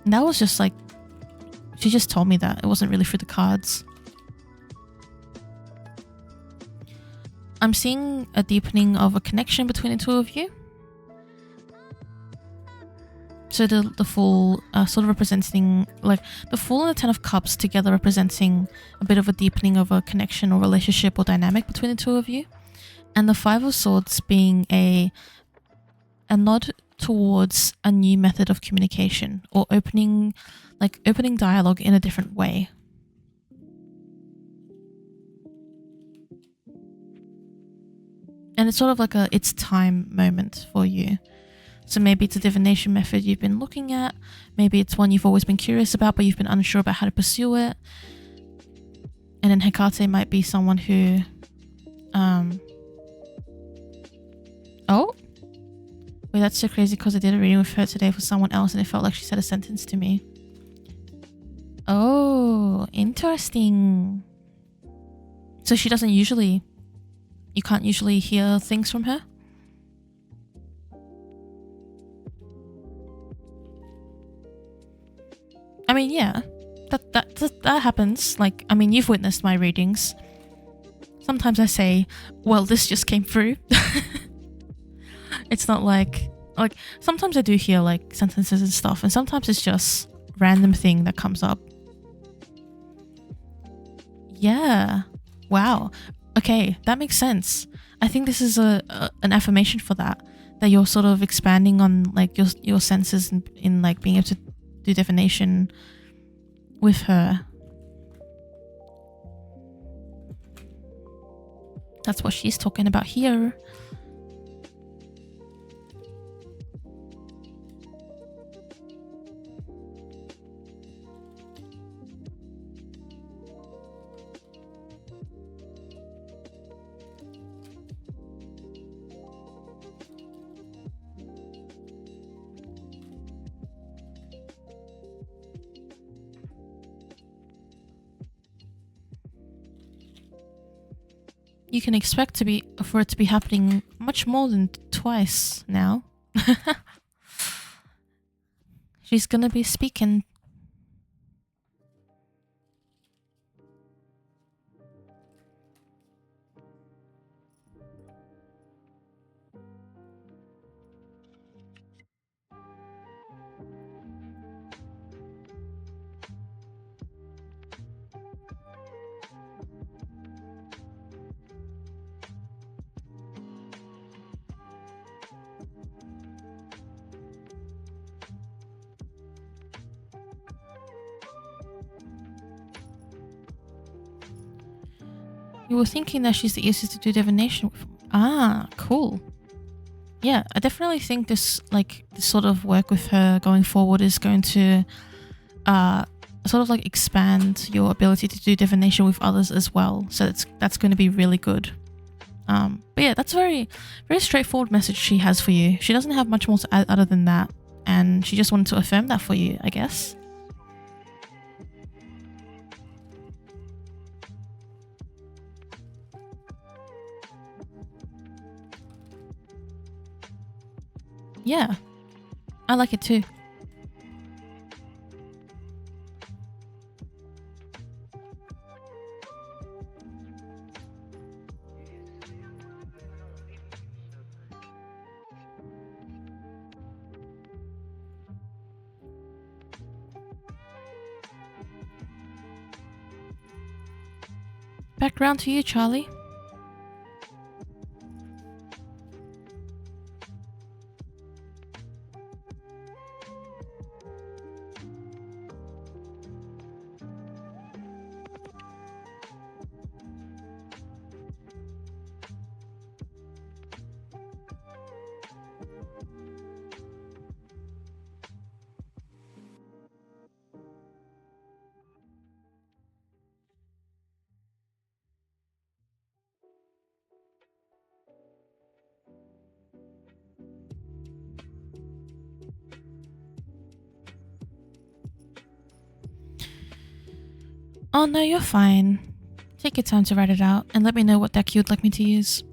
And that was just like, she just told me that. It wasn't really through the cards. I'm seeing a deepening of a connection between the two of you. So the Fool sort of representing, like, the Fool and the Ten of Cups together representing a bit of a deepening of a connection or relationship or dynamic between the two of you. And the Five of Swords being a nod towards a new method of communication or opening dialogue in a different way. And it's sort of like a it's time moment for you. So maybe it's a divination method you've been looking at. Maybe it's one you've always been curious about, but you've been unsure about how to pursue it. And then Hecate might be someone who, oh, wait, that's so crazy because I did a reading with her today for someone else and it felt like she said a sentence to me. Oh, interesting. So she doesn't usually, you can't usually hear things from her? I mean, yeah, that happens. Like, I mean, you've witnessed my readings. Sometimes I say, well, this just came through. It's not like sometimes I do hear like sentences and stuff, and sometimes it's just random thing that comes up. Yeah. Wow. Okay, that makes sense. I think this is an affirmation for that you're sort of expanding on like your senses in like being able to do divination with her. That's what she's talking about here. You can expect for it to be happening much more than twice now. She's gonna be speaking. You were thinking that she's the easiest to do divination with. Ah, cool. Yeah, I definitely think this sort of work with her going forward is going to sort of like expand your ability to do divination with others as well. So that's going to be really good. But yeah, that's a very, very straightforward message she has for you. She doesn't have much more to add other than that, and she just wanted to affirm that for you, I guess. Yeah, I like it too. Back round to you, Charlie. Oh no, you're fine. Take your time to write it out and let me know what deck you'd like me to use.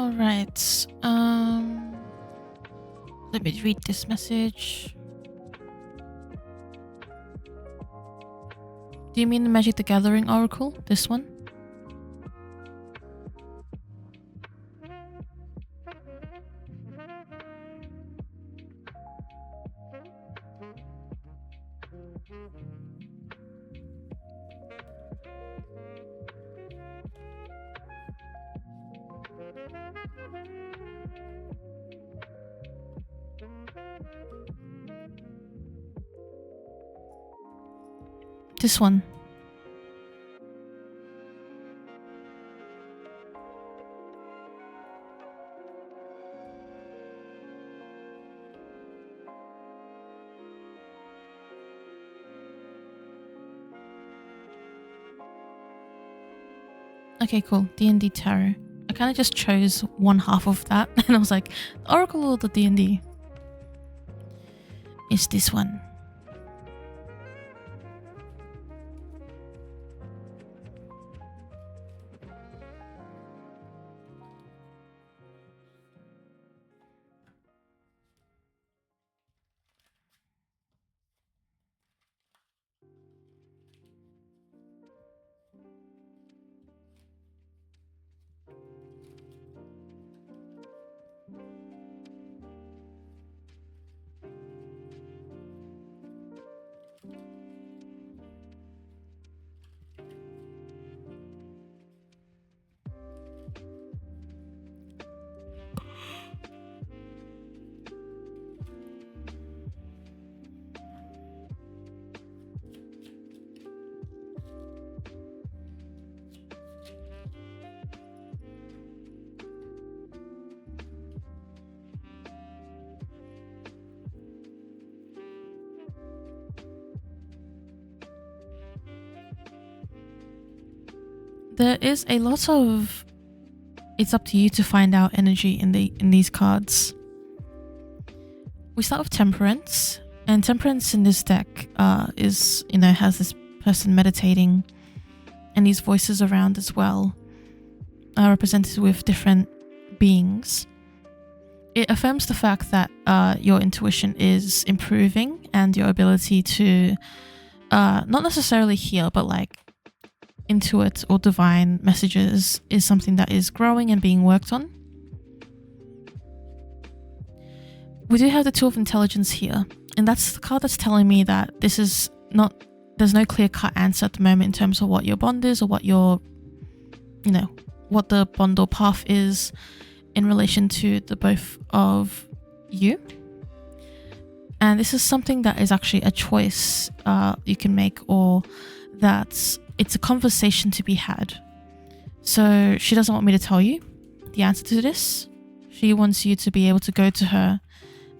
All right. Let me read this message. Do you mean the Magic the Gathering Oracle? This one? This one. Okay, cool. D&D Tarot. I kind of just chose one half of that and I was like, the Oracle or the D&D? It's this one. There is a lot of it's up to you to find out energy in these cards. We start with Temperance, and Temperance in this deck is, has this person meditating and these voices around as well, represented with different beings. It affirms the fact that your intuition is improving and your ability to not necessarily hear, but like intuit or divine messages is something that is growing and being worked on. We do have the Two of Intelligence here, and that's the card that's telling me that there's no clear-cut answer at the moment in terms of what your bond is or what what the bond or path is in relation to the both of you. And this is something that is actually a choice you can make, or that it's a conversation to be had. So she doesn't want me to tell you the answer to this. She wants you to be able to go to her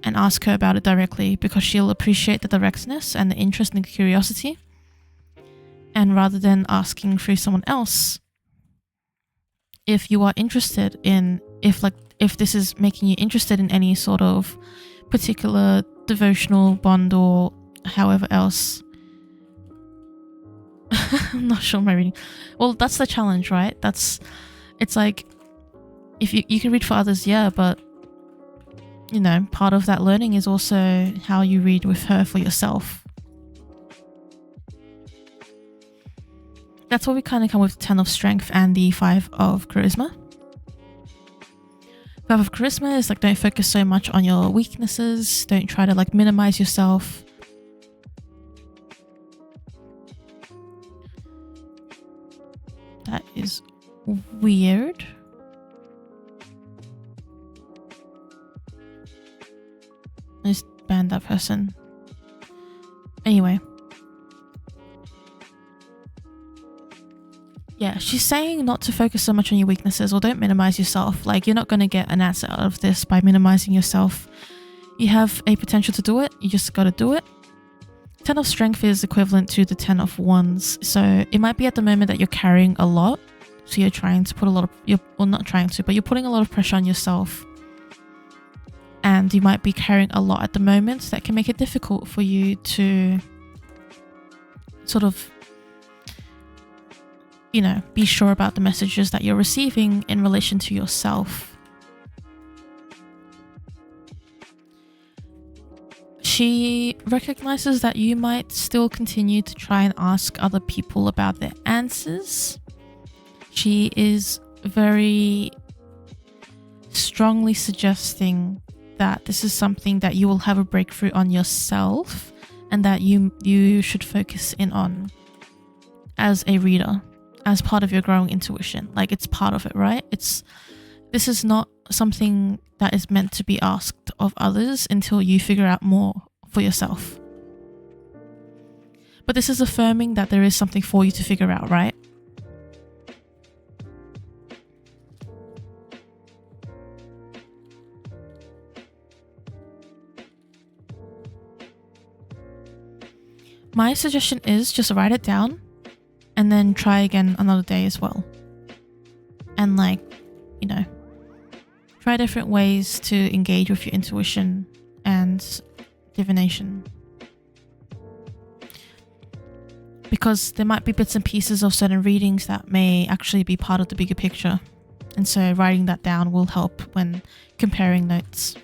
and ask her about it directly, because she'll appreciate the directness and the interest and the curiosity. And rather than asking through someone else, if you are interested in, if this is making you interested in any sort of particular devotional bond or however else. I'm not sure my reading. Well, that's the challenge, right? It's like, if you can read for others, yeah, but part of that learning is also how you read with her for yourself. That's where we kind of come with the 10 of Strength and the 5 of Charisma. 5 of Charisma is like, don't focus so much on your weaknesses. Don't try to minimize yourself. That is weird. Let's ban that person. Anyway. Yeah, she's saying not to focus so much on your weaknesses, or don't minimize yourself. You're not going to get an answer out of this by minimizing yourself. You have a potential to do it. You just got to do it. 10 of Strength is equivalent to the 10 of Wands. So it might be at the moment that you're carrying a lot. So you're trying to put a lot of, not trying to, but you're putting a lot of pressure on yourself. And you might be carrying a lot at the moment that can make it difficult for you to sort of, be sure about the messages that you're receiving in relation to yourself. She recognizes that you might still continue to try and ask other people about their answers. She is very strongly suggesting that this is something that you will have a breakthrough on yourself and that you should focus in on as a reader, as part of your growing intuition. Like, it's part of it, right? This is not something that is meant to be asked of others until you figure out more for yourself. But this is affirming that there is something for you to figure out, right? My suggestion is just write it down and then try again another day as well. And like, you know, try different ways to engage with your intuition and divination. Because there might be bits and pieces of certain readings that may actually be part of the bigger picture. And so writing that down will help when comparing notes.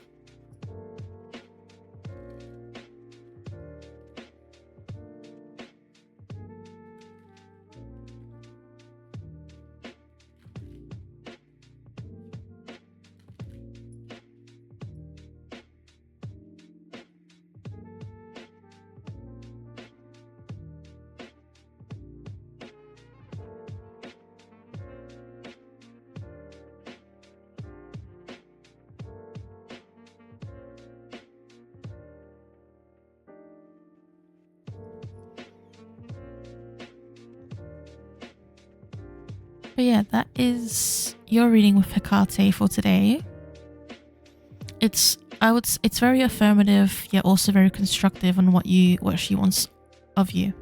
But yeah, that is your reading with Hecate for today. It's very affirmative, yet also very constructive on what she wants of you.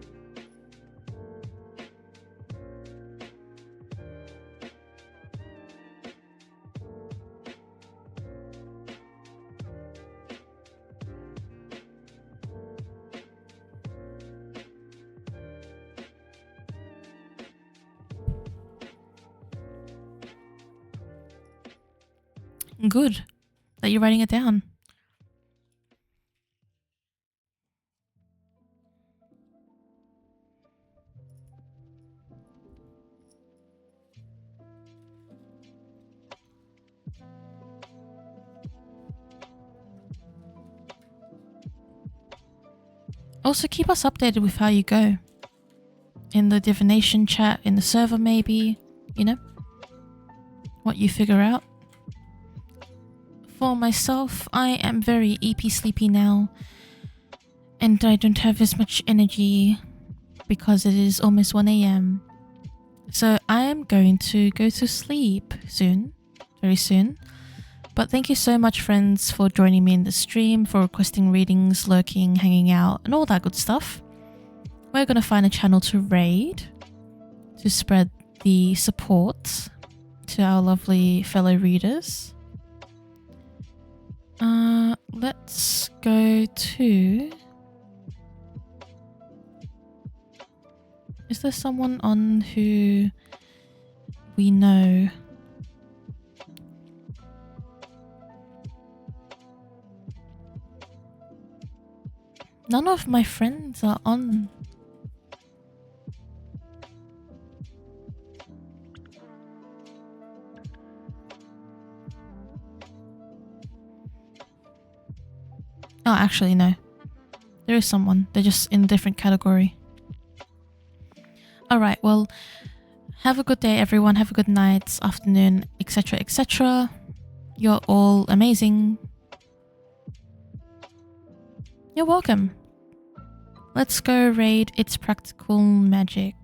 Good that you're writing it down. Also, keep us updated with how you go. In the divination chat, in the server maybe, you know, what you figure out. For myself, I am very EP sleepy now, and I don't have as much energy because it is almost 1 AM. So I am going to go to sleep soon, very soon. But thank you so much, friends, for joining me in the stream, for requesting readings, lurking, hanging out, and all that good stuff. We're going to find a channel to raid, to spread the support to our lovely fellow readers. Let's go to... Is there someone on who we know? None of my friends are on. Oh, actually, no. There is someone. They're just in a different category. Alright, well, have a good day, everyone. Have a good night, afternoon, etc., etc. You're all amazing. You're welcome. Let's go raid It's Practical Magic.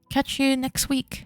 Catch you next week.